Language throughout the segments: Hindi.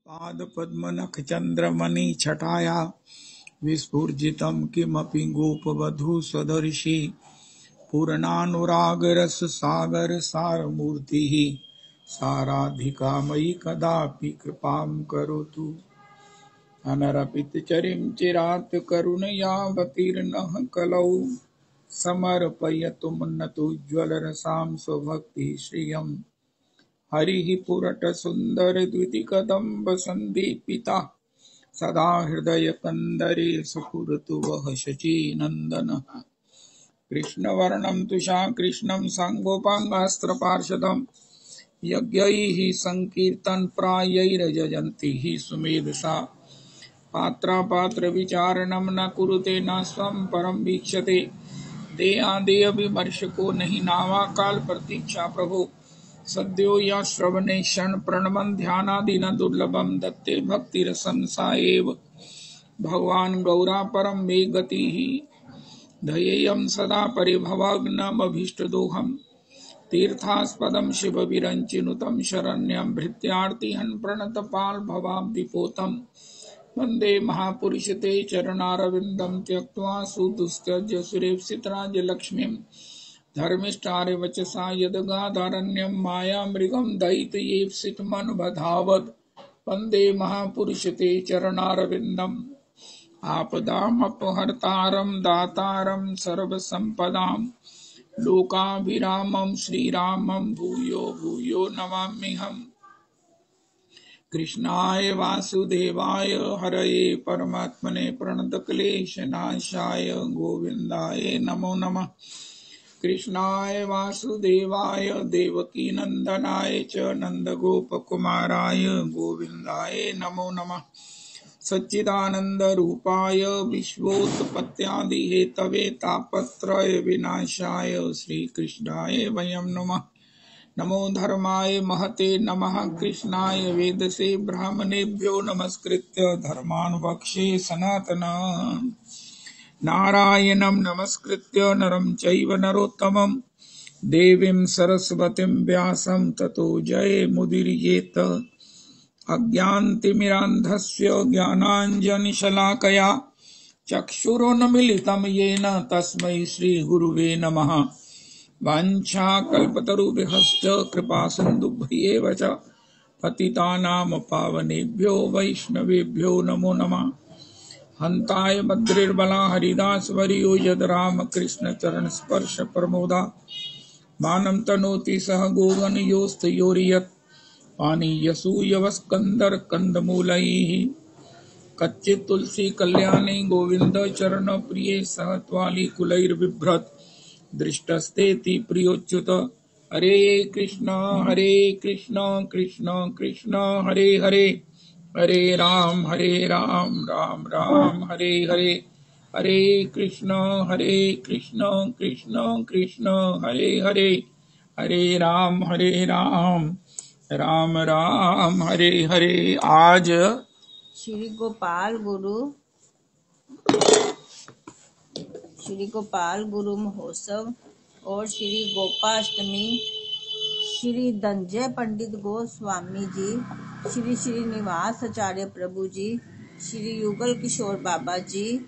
पादपद्मनखचन्द्रमणिछटाया विस्फुजितं किमपि गोपवधूसदर्शी पूर्णानुरागरससागरसारमूर्तिः साराधिका मयि कदापि कृपां करोतु। अनरपितचरिं चिरात् करुणयावतीर्णः कलौ समर्पयतु मुन्नतोज्ज्वलरसां स्वभक्तिश्रियम्। हरिः पुरटसुन्दरद्वितिकदम्बसन्दीपिता सदा हृदयकन्दरे सुपुरतु वः शचीनन्दनः। कृष्णवर्णं तुषाकृष्णं साङ्गोपाङ्गास्त्रपार्षदं यज्ञैः सङ्कीर्तनप्रायैर्यजन्ति हि सुमेधसा। पात्रापात्रविचारणं न कुरुते न स्वं परं वीक्षते। देहादेयविमर्शको नहि नावाकाल प्रतीक्षा प्रभो। सद्यो या श्रवणे क्षण प्रणमन ध्यानादिन दुर्लभम दत्ते भक्तिरसं सा एव भगवान् गौरा परं मे गतिः। ध्येयं सदा परिभवग्नमभीष्टदोहं तीर्थास्पदं शिवविरञ्चिनुतं शरण्यं भृत्यार्तिहं प्रणतपाल भवाब्धिपोतं। वन्दे महापुरुष ते चरणारविन्दं त्यक्त्वा सुदुस्त्यज्य सुरेप्सितराज्यलक्ष्मीं। धर्मिष्ठारिवचसा यदगाधारण्यं मायामृगं दयितयेप्सितमनुबधावत्। वन्दे महापुरुष ते चरणारविन्दम्। आपदामपहर्तारं दातारं सर्वसम्पदां लोकाभिरामं श्रीरामं भूयो भूयो नमाम्यहम्। कृष्णाय वासुदेवाय हरये परमात्मने प्रणतक्लेशनाशाय गोविन्दाय नमो नमः। कृष्णाय वासुदेवाय देवकीनन्दनाय च नन्दगोपकुमाराय गोविन्दाय नमो नमः। सच्चिदानन्दरूपाय विश्वोत्पत्त्यादिहेतवे तापत्रय विनाशाय श्रीकृष्णाय वयं नमः। नमो धर्माय महते नमः। कृष्णाय वेदसे ब्राह्मणेभ्यो नमस्कृत्य धर्मानुवक्ष्ये सनातनम्। नारायणं नमस्कृत्य नरं चैव नरोत्तमं देवीं सरस्वतीं व्यासं ततो जयमुदीरयेत्। अज्ञानतिमिरान्धस्य ज्ञानाञ्जनशलाकया चक्षुरुन्मीलितं येन तस्मै श्रीगुरुवे नमः। वाञ्छाकल्पतरुभ्यश्च कृपासिन्धुभ्येव च पतितानां पावनेभ्यो वैष्णवेभ्यो नमो नमः। हन्ताय मद्रिर्बला हरिदासवर्यो यद रामकृष्ण चरण स्पर्श प्रमोदा मानं तनोति सह गोगणयोस्तयोर्यत् पानीयसूयवस्कन्दर कंदमूलैः। कच्चित् तुलसी कल्याणी गोविंद चरण प्रिये सह त्वाली कुलैर्बिभ्रत् दृष्टस्तेति प्रियोच्युत। हरे कृष्ण कृष्ण कृष्ण हरे हरे हरे राम राम राम हरे हरे। हरे कृष्ण कृष्ण कृष्ण हरे हरे हरे राम राम राम हरे हरे। आज श्री गोपाल गुरु महोत्सव और श्री गोपाष्टमी श्री धनंजय पंडित गोस्वामी जी, श्री श्रीनिवास आचार्य प्रभु जी, श्री युगल किशोर बाबा जी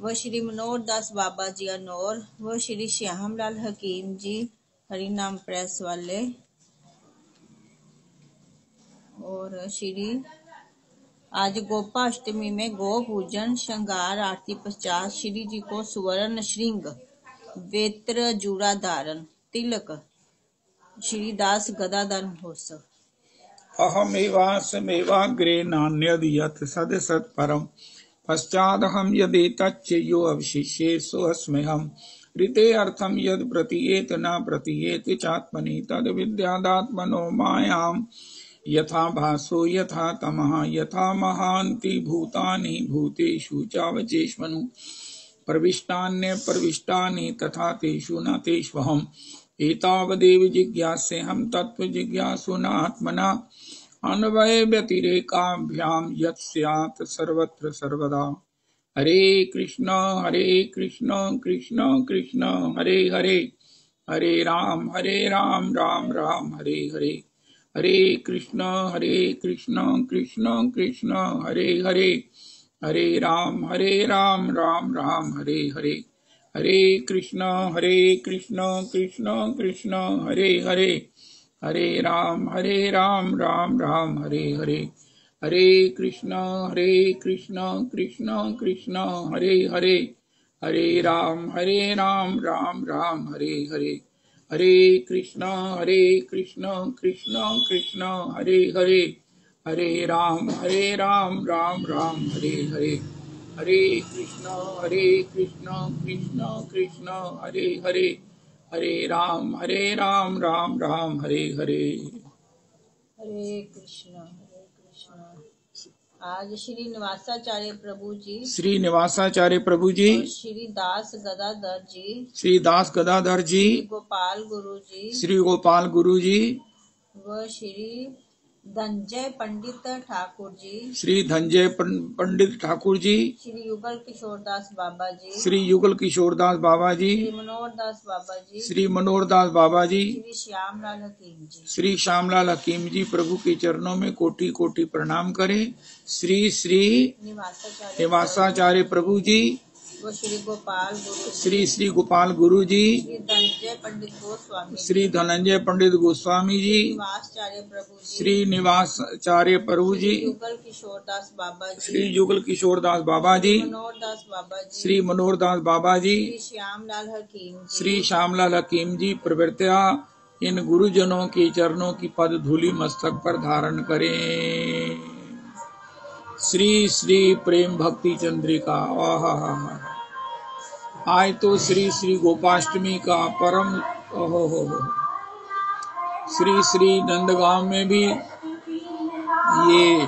व श्री मनोहर दास बाबा जी अनौर व श्री श्यामलाल हकीम जी हरिनाम प्रेस वाले और श्री आज गोपाष्टमी में गो पूजन श्रृंगार आरती पश्चात श्री जी को सुवर्ण श्रृंग वेत्र जूड़ा धारण तिलक श्री दास गदाधर महोत्सव। अहमेवास्मेवाग्रे नान्यद् यत् सदसत्परम् पश्चादहं यदेतच्च यो अवशिष्ये सोऽस्म्यहम्। ऋते अर्थं यद् प्रतीयेत न प्रतीयेत चात्मनि तद् विद्यादात्मनो मायाम्। यथा भासो यथा तमः यथा महान्ति भूतानि भूतेषु चावचेष्मनु प्रविष्टान्यप्रविष्टानि तथा तेषु न तेष्वहम्। एतावदेव जिज्ञास्यहं तत्त्वजिज्ञासुनात्मना अन्वय व्यतिरेकाभ्यां यत् स्यात् सर्वत्र सर्वदा। हरे कृष्ण कृष्ण कृष्ण हरे हरे हरे राम राम राम हरे हरे। हरे कृष्ण कृष्ण कृष्ण हरे हरे, हरे राम राम राम हरे हरे। हरे कृष्ण कृष्ण कृष्ण हरे हरे, हरे राम राम राम हरे हरे। हरे कृष्ण कृष्ण कृष्ण हरे हरे, हरे राम राम राम हरे हरे। हरे कृष्ण कृष्ण कृष्ण हरे हरे, हरे राम राम राम हरे हरे। हरे कृष्ण कृष्ण कृष्ण हरे हरे, हरे राम राम राम हरे हरे। हरे कृष्ण। आज श्री निवासाचार्य प्रभु जी, श्री निवासाचार्य प्रभु जी, और श्री दास गदाधर जी, श्री दास गदाधर जी, श्री गोपाल गुरु जी, श्री गोपाल गुरु जी, व श्री धनंजय पंडित ठाकुर जी, श्री धनंजय पंडित ठाकुर जी, श्री युगल किशोरदास बाबा जी, श्री युगल किशोरदास बाबा जी, श्री मनोहर दास बाबा जी, श्री मनोहर दास बाबा जी, श्री श्यामलाल हकीम जी, श्री श्यामलाल हकीम जी प्रभु के चरणों में कोटि कोटि प्रणाम करें। श्री श्री निवासाचार्य प्रभु जी, वो श्री गोपाल गुरु श्री श्री गोपाल गुरु जी, श्री धनंजय पंडित गोस्वामी, श्री धनंजय पंडित गोस्वामी जी, निवासाचार्य प्रभु जी, श्री निवासाचार्य प्रभु जी, युगल किशोरदास बाबा जी, श्री युगल किशोरदास बाबा जी, मनोहर दास बाबा जी, श्री मनोहर दास बाबा जी, श्री श्यामलाल हकीम जी, श्री श्यामलाल हकीम जी प्रवृत्या इन गुरुजनों के चरणों की पद धूलि मस्तक पर धारण करें। श्री श्री प्रेम भक्ति चंद्रिका। आज तो श्री श्री गोपाष्टमी का परम हो। श्री श्री नंदगांव में भी ये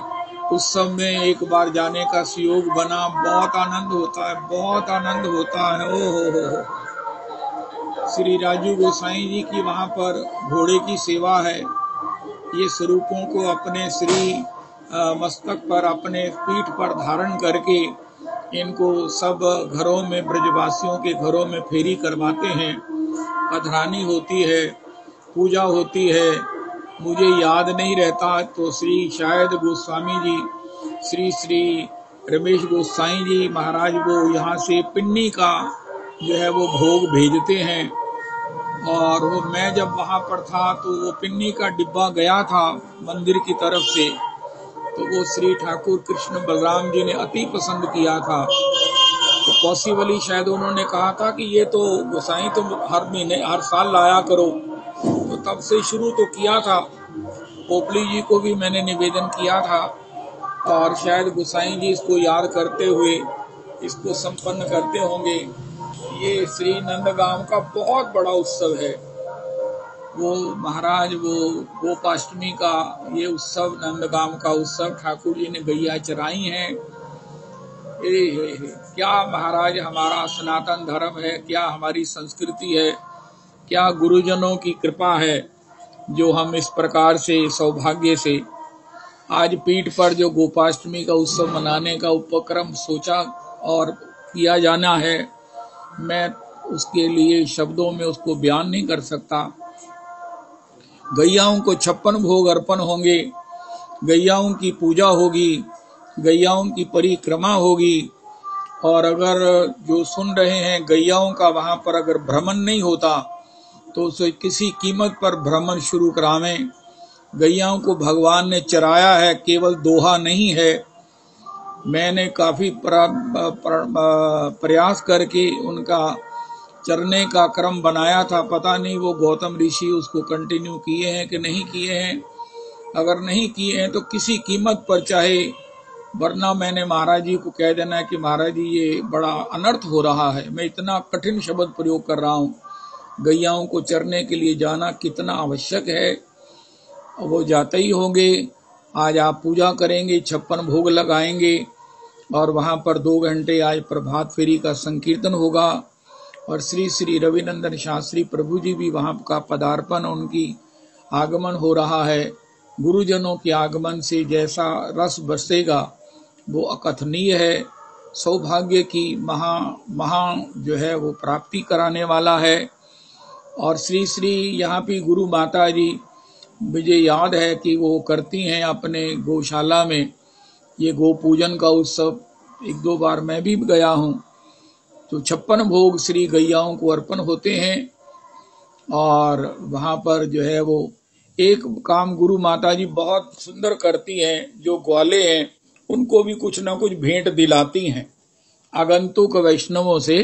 उत्सव में एक बार जाने का सुयोग बना। बहुत आनंद होता है, बहुत आनंद होता है। ओ श्री राजू गोसाई जी की वहां पर घोड़े की सेवा है। ये स्वरूपों को अपने श्री मस्तक पर, अपने पीठ पर धारण करके इनको सब घरों में, ब्रजवासियों के घरों में फेरी करवाते हैं। पधरानी होती है, पूजा होती है। मुझे याद नहीं रहता तो श्री शायद गोस्वामी जी, श्री श्री रमेश गोसाई जी महाराज वो यहाँ से पिन्नी का जो है वो भोग भेजते हैं। और वो मैं जब वहां पर था तो वो पिन्नी का डिब्बा गया था मंदिर की तरफ से, तो वो श्री ठाकुर कृष्ण बलराम जी ने अति पसंद किया था। तो पॉसिबली शायद उन्होंने कहा था कि ये तो गोसाई तुम हर महीने हर साल लाया करो, तो तब से शुरू तो किया था। पोपली जी को भी मैंने निवेदन किया था और शायद गोसाई जी इसको याद करते हुए इसको संपन्न करते होंगे। ये श्री नंदगांव का बहुत बड़ा उत्सव है। वो महाराज वो गोपाष्टमी का ये उत्सव, नंदगांव का उत्सव, ठाकुर जी ने गैया चराई हैं। क्या महाराज हमारा सनातन धर्म है, क्या हमारी संस्कृति है, क्या गुरुजनों की कृपा है जो हम इस प्रकार से सौभाग्य से आज पीठ पर जो गोपाष्टमी का उत्सव मनाने का उपक्रम सोचा और किया जाना है। मैं उसके लिए शब्दों में उसको बयान नहीं कर सकता। गैयाओं को 56 भोग अर्पण होंगे, गैयाओं की पूजा होगी, गैयाओं की परिक्रमा होगी। और अगर जो सुन रहे हैं गैयाओं का वहां पर अगर भ्रमण नहीं होता तो उसे किसी कीमत पर भ्रमण शुरू करावें। गैयाओं को भगवान ने चराया है, केवल दोहा नहीं है। मैंने काफी प्रयास करके उनका चरने का क्रम बनाया था। पता नहीं वो गौतम ऋषि उसको कंटिन्यू किए हैं कि नहीं किए हैं। अगर नहीं किए हैं तो किसी कीमत पर चाहे, वरना मैंने महाराज जी को कह देना है कि महाराज जी ये बड़ा अनर्थ हो रहा है। मैं इतना कठिन शब्द प्रयोग कर रहा हूँ। गैयाओं को चरने के लिए जाना कितना आवश्यक है, वो जाते ही होंगे। आज आप पूजा करेंगे, 56 भोग लगाएंगे और वहां पर 2 घंटे आज प्रभात फेरी का संकीर्तन होगा। और श्री श्री रविनंदन शास्त्री प्रभु जी भी वहां का पदार्पण, उनकी आगमन हो रहा है। गुरुजनों के आगमन से जैसा रस बरसेगा वो अकथनीय है। सौभाग्य की महा जो है वो प्राप्ति कराने वाला है। और श्री श्री यहाँ भी गुरु माता जी मुझे याद है कि वो करती हैं अपने गौशाला में ये गो पूजन का उत्सव। एक दो बार मैं भी गया हूँ। तो 56 भोग श्री गैयाओं को अर्पण होते हैं और वहाँ पर जो है वो एक काम गुरु माता जी बहुत सुंदर करती हैं। जो ग्वाले हैं उनको भी कुछ ना कुछ भेंट दिलाती हैं, आगंतुक वैष्णवों से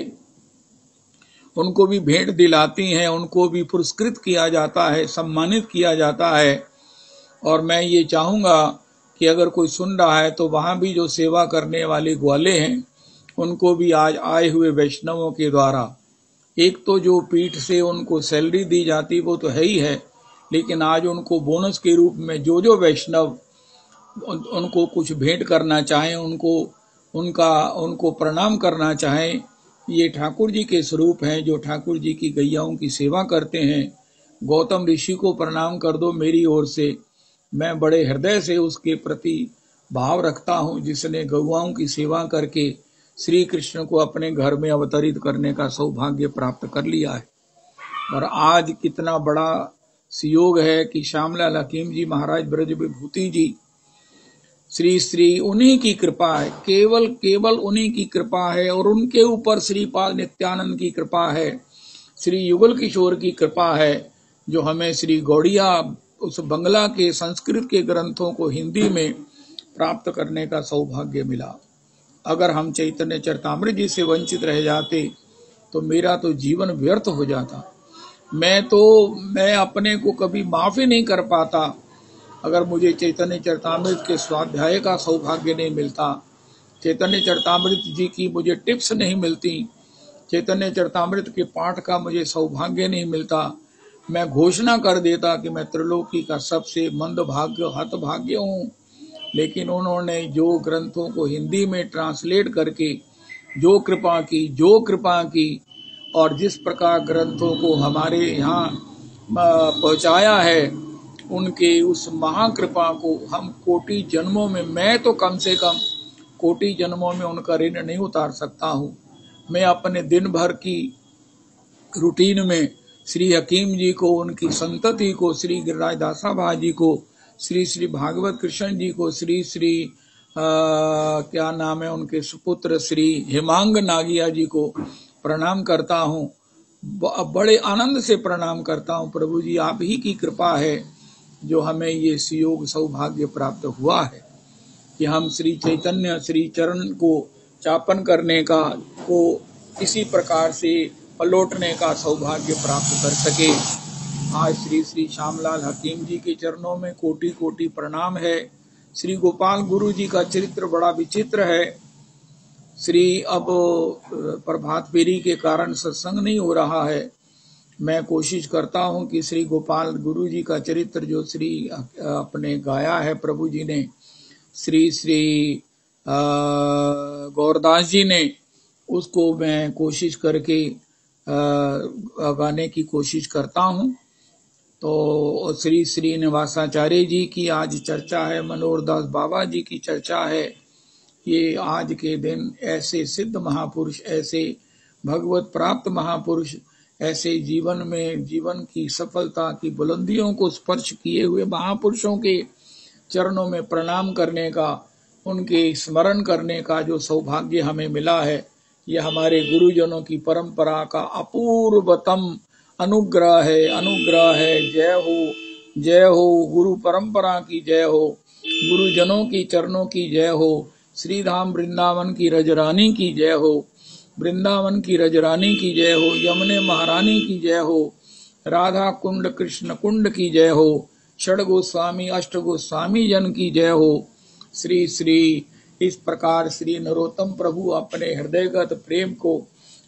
उनको भी भेंट दिलाती हैं, उनको भी पुरस्कृत किया जाता है, सम्मानित किया जाता है। और मैं ये चाहूँगा कि अगर कोई सुन रहा है तो वहाँ भी जो सेवा करने वाले ग्वाले हैं उनको भी आज आए हुए वैष्णवों के द्वारा, एक तो जो पीठ से उनको सैलरी दी जाती वो तो है ही है, लेकिन आज उनको बोनस के रूप में जो वैष्णव उनको कुछ भेंट करना चाहें, उनको प्रणाम करना चाहें, ये ठाकुर जी के स्वरूप हैं जो ठाकुर जी की गैयाओं की सेवा करते हैं। गौतम ऋषि को प्रणाम कर दो मेरी ओर से। मैं बड़े हृदय से उसके प्रति भाव रखता हूँ जिसने गौआओं की सेवा करके श्री कृष्ण को अपने घर में अवतरित करने का सौभाग्य प्राप्त कर लिया है। और आज कितना बड़ा सुयोग है कि श्यामलाल हकीम जी महाराज ब्रज विभूति जी, श्री श्री उन्हीं की कृपा है, केवल उन्हीं की कृपा है। और उनके ऊपर श्रीपाद नित्यानंद की कृपा है, श्री युगल किशोर की कृपा है, जो हमें श्री गौड़िया उस बंगला के संस्कृत के ग्रंथों को हिंदी में प्राप्त करने का सौभाग्य मिला। अगर हम चैतन्य चरितामृत जी से वंचित रह जाते तो मेरा तो जीवन व्यर्थ हो जाता। मैं अपने को कभी माफ ही नहीं कर पाता अगर मुझे चैतन्य चरितामृत के स्वाध्याय का सौभाग्य नहीं मिलता, चैतन्य चरितामृत जी की मुझे टिप्स नहीं मिलती, चैतन्य चरितामृत के पाठ का मुझे सौभाग्य नहीं मिलता। मैं घोषणा कर देता कि मैं त्रिलोकी का सबसे मंदभाग्य हतभाग्य हूँ। लेकिन उन्होंने जो ग्रंथों को हिंदी में ट्रांसलेट करके जो कृपा की और जिस प्रकार ग्रंथों को हमारे यहाँ पहुँचाया है, उनके उस महाकृपा को हम कोटि जन्मों में, मैं तो कम से कम कोटि जन्मों में उनका ऋण नहीं उतार सकता हूँ। मैं अपने दिन भर की रूटीन में श्री हकीम जी को, उनकी संतति को, श्री गिरिराज दासाभा जी को, श्री श्री भागवत कृष्ण जी को, श्री श्री क्या नाम है उनके सुपुत्र श्री हेमांग नागिया जी को प्रणाम करता हूँ। बड़े आनंद से प्रणाम करता हूँ। प्रभु जी आप ही की कृपा है जो हमें ये सुयोग सौभाग्य प्राप्त हुआ है कि हम श्री चैतन्य श्री चरण को चापन करने का को किसी प्रकार से पलौटने का सौभाग्य प्राप्त कर सके। आज श्री श्री श्यामलाल हकीम जी के चरणों में कोटि कोटि प्रणाम है। श्री गोपाल गुरु जी का चरित्र बड़ा विचित्र है। अब प्रभात फेरी के कारण सत्संग नहीं हो रहा है। मैं कोशिश करता हूं कि श्री गोपाल गुरु जी का चरित्र जो श्री अपने गाया है प्रभु जी ने, श्री श्री गौरदास जी ने, उसको मैं कोशिश करके गाने की कोशिश करता हूं। तो श्री श्री निवासाचार्य जी की आज चर्चा है, मनोहरदास बाबा जी की चर्चा है। ये आज के दिन ऐसे सिद्ध महापुरुष, ऐसे भगवत प्राप्त महापुरुष, ऐसे जीवन की सफलता की बुलंदियों को स्पर्श किए हुए महापुरुषों के चरणों में प्रणाम करने का, उनके स्मरण करने का जो सौभाग्य हमें मिला है, यह हमारे गुरुजनों की परंपरा का अपूर्वतम अनुग्रह है। जय हो गुरु परंपरा की जय हो, गुरुजनों की चरणों की जय हो, श्री धाम वृंदावन की रजरानी की जय हो, वृंदावन की रजरानी की जय हो, यमुने महारानी की जय हो, राधा कुंड कृष्ण कुंड की जय हो, षड गोस्वामी अष्ट गोस्वामी जन की जय हो। श्री श्री इस प्रकार श्री नरोत्तम प्रभु अपने हृदयगत प्रेम को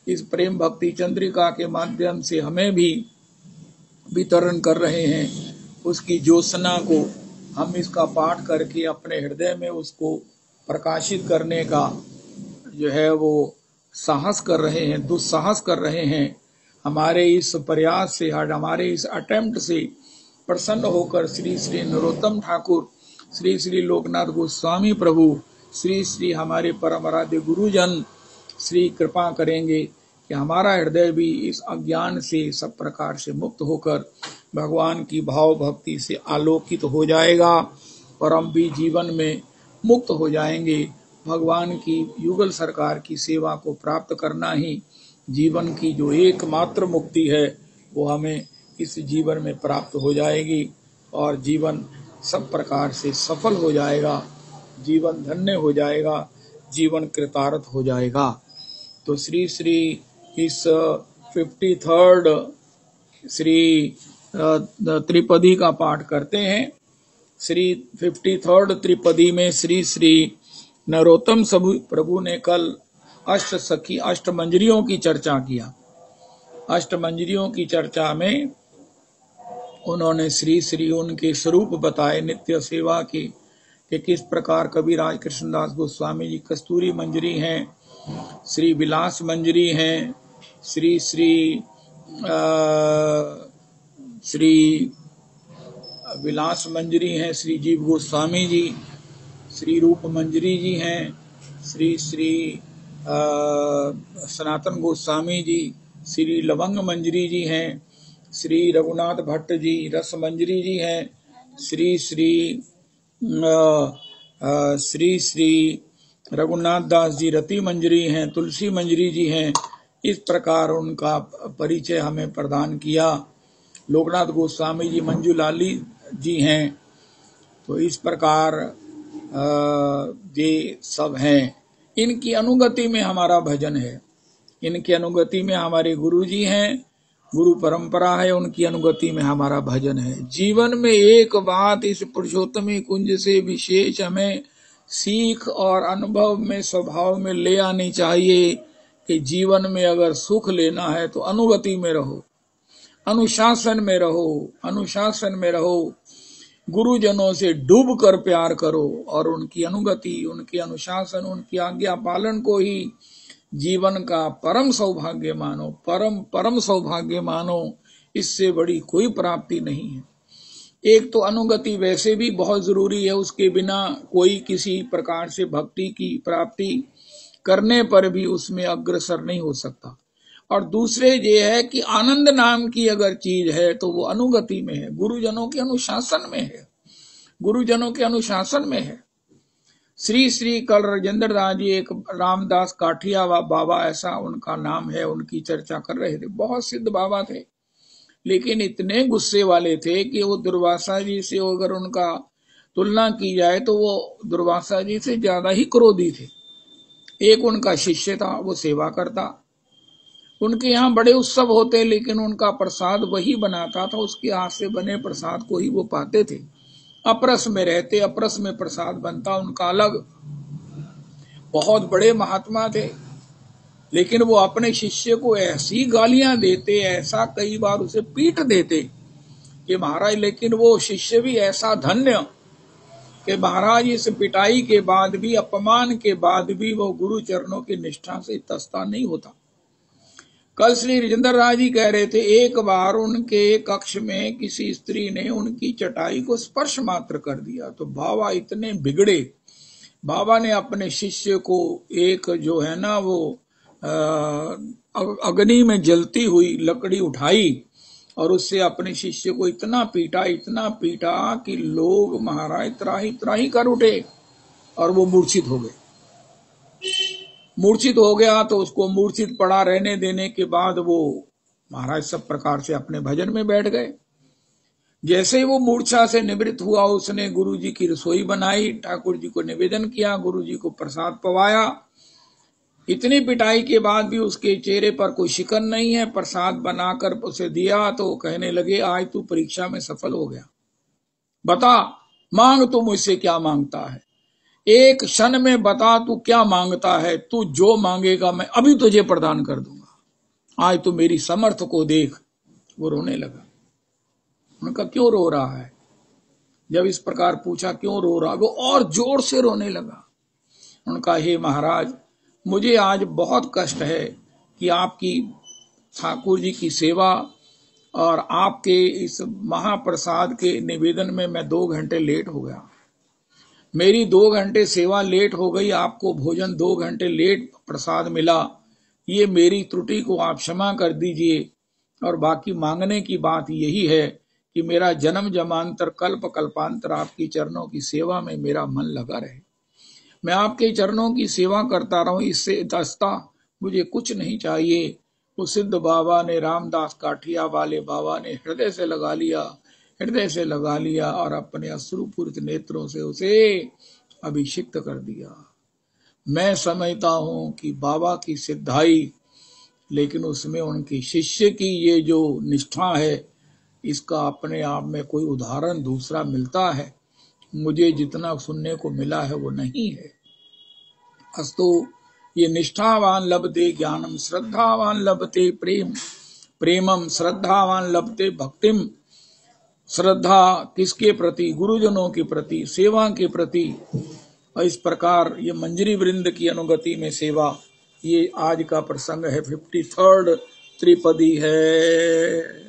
इस प्रेम भक्ति चंद्रिका के माध्यम से हमें भी वितरण कर रहे हैं। उसकी ज्योत्सना को हम इसका पाठ करके अपने हृदय में उसको प्रकाशित करने का जो है वो साहस कर रहे हैं, दुस्साहस कर रहे हैं। हमारे इस प्रयास से, हमारे इस अटेम्प्ट से प्रसन्न होकर श्री श्री नरोत्तम ठाकुर, श्री श्री लोकनाथ गोस्वामी प्रभु, श्री श्री हमारे परम आराध्य गुरुजन श्री कृपा करेंगे कि हमारा हृदय भी इस अज्ञान से सब प्रकार से मुक्त होकर भगवान की भाव भक्ति से आलोकित हो जाएगा और हम भी जीवन में मुक्त हो जाएंगे। भगवान की युगल सरकार की सेवा को प्राप्त करना ही जीवन की जो एकमात्र मुक्ति है वो हमें इस जीवन में प्राप्त हो जाएगी और जीवन सब प्रकार से सफल हो जाएगा, जीवन धन्य हो जाएगा, जीवन कृतार्थ हो जाएगा। तो श्री श्री इस 53rd श्री त्रिपदी का पाठ करते हैं। श्री 53rd त्रिपदी में श्री श्री नरोत्तम प्रभु ने कल अष्ट सखी अष्टमंजरियों की चर्चा किया। अष्टमंजरियों की चर्चा में उन्होंने श्री श्री उनके स्वरूप बताए नित्य सेवा के कि किस प्रकार कबीराज कृष्णदास गोस्वामी जी कस्तूरी मंजरी हैं, श्री विलास मंजरी हैं, श्री श्री श्री विलास मंजरी हैं श्री जीव गोस्वामी जी, श्री रूप मंजरी जी हैं, श्री श्री सनातन गोस्वामी जी, श्री लवंग मंजरी जी हैं, श्री रघुनाथ भट्ट जी रस मंजरी जी हैं, श्री श्री श्री श्री रघुनाथ दास जी रति मंजरी हैं, तुलसी मंजरी जी हैं। इस प्रकार उनका परिचय हमें प्रदान किया। लोकनाथ गोस्वामी जी मंजूलाली जी हैं। तो इस प्रकार ये सब हैं। इनकी अनुगति में हमारा भजन है, इनकी अनुगति में हमारे गुरु जी हैं, गुरु परंपरा है, उनकी अनुगति में हमारा भजन है। जीवन में एक बात इस पुरुषोत्तमी कुंज से विशेष हमें सीख और अनुभव में स्वभाव में ले आनी चाहिए कि जीवन में अगर सुख लेना है तो अनुगति में रहो, अनुशासन में रहो, अनुशासन में रहो, गुरुजनों से डूब कर प्यार करो और उनकी अनुगति, उनकी अनुशासन, उनकी आज्ञा पालन को ही जीवन का परम सौभाग्य मानो, परम सौभाग्य मानो। इससे बड़ी कोई प्राप्ति नहीं है। एक तो अनुगति वैसे भी बहुत जरूरी है, उसके बिना कोई किसी प्रकार से भक्ति की प्राप्ति करने पर भी उसमें अग्रसर नहीं हो सकता। और दूसरे ये है कि आनंद नाम की अगर चीज है तो वो अनुगति में है, गुरुजनों के अनुशासन में है, गुरुजनों के अनुशासन में है। श्री श्री कल राजेंद्र दास जी, एक रामदास काठिया बाबा ऐसा उनका नाम है, उनकी चर्चा कर रहे थे। बहुत सिद्ध बाबा थे, लेकिन इतने गुस्से वाले थे कि वो दुर्वासा जी से अगर उनका तुलना की जाए तो वो दुर्वासा जी से ज्यादा ही क्रोधी थे। एक उनका शिष्य था, वो सेवा करता, उनके यहाँ बड़े उत्सव होते, लेकिन उनका प्रसाद वही बनाता था, उसके हाथ से बने प्रसाद को ही वो पाते थे। अपरस में रहते, अपरस में प्रसाद बनता उनका अलग। बहुत बड़े महात्मा थे, लेकिन वो अपने शिष्य को ऐसी गालियां देते, ऐसा कई बार उसे पीट देते कि महाराज, लेकिन वो शिष्य भी ऐसा धन्य कि महाराज इस पिटाई के बाद भी, अपमान के बाद भी वो गुरु चरणों की निष्ठा से तस्ता नहीं होता। कल श्री राजेंद्र राज जी कह रहे थे, एक बार उनके कक्ष में किसी स्त्री ने उनकी चटाई को स्पर्श मात्र कर दिया तो बाबा इतने बिगड़े। बाबा ने अपने शिष्य को एक जो है ना वो अग्नि में जलती हुई लकड़ी उठाई और उससे अपने शिष्य को इतना पीटा कि लोग महाराज त्राही कर उठे और वो मूर्छित हो गए। मूर्छित हो गया तो उसको मूर्छित पड़ा रहने देने के बाद वो महाराज सब प्रकार से अपने भजन में बैठ गए। जैसे ही वो मूर्छा से निवृत्त हुआ, उसने गुरु जी की रसोई बनाई, ठाकुर जी को निवेदन किया, गुरु जी को प्रसाद पवाया। इतनी पिटाई के बाद भी उसके चेहरे पर कोई शिकन नहीं है। प्रसाद बनाकर उसे दिया तो कहने लगे, आज तू परीक्षा में सफल हो गया, बता मांग तू मुझसे क्या मांगता है, एक क्षण में बता तू क्या मांगता है, तू जो मांगेगा मैं अभी तुझे प्रदान कर दूंगा, आज तू मेरी समर्थ को देख। वो रोने लगा। उनका क्यों रो रहा है? जब इस प्रकार पूछा क्यों रो रहा, वो और जोर से रोने लगा। उनका, हे महाराज, मुझे आज बहुत कष्ट है कि आपकी ठाकुर जी की सेवा और आपके इस महाप्रसाद के निवेदन में मैं 2 घंटे लेट हो गया। मेरी 2 घंटे सेवा लेट हो गई, आपको भोजन 2 घंटे लेट प्रसाद मिला। ये मेरी त्रुटि को आप क्षमा कर दीजिए। और बाकी मांगने की बात यही है कि मेरा जन्म जमांतर कल्प कल्पांतर आपकी चरणों की सेवा में मेरा मन लगा रहे। मैं आपके चरणों की सेवा करता रहूं, इससे दस्ता मुझे कुछ नहीं चाहिए। वो सिद्ध बाबा ने, रामदास काठिया वाले बाबा ने हृदय से लगा लिया और अपने अश्रुपूरित नेत्रों से उसे अभिषिक्त कर दिया। मैं समझता हूं कि बाबा की सिद्धाई, लेकिन उसमें उनकी शिष्य की ये जो निष्ठा है, इसका अपने आप में कोई उदाहरण दूसरा मिलता है? मुझे जितना सुनने को मिला है वो नहीं है। अस्तु ये निष्ठावान लभते ज्ञानम, श्रद्धावान लभते प्रेमम, श्रद्धावान लभते भक्तिम। श्रद्धा किसके प्रति? गुरुजनों के प्रति, सेवा के प्रति। और इस प्रकार ये मंजरी वृंद की अनुगति में सेवा, ये आज का प्रसंग है। 53rd त्रिपदी है।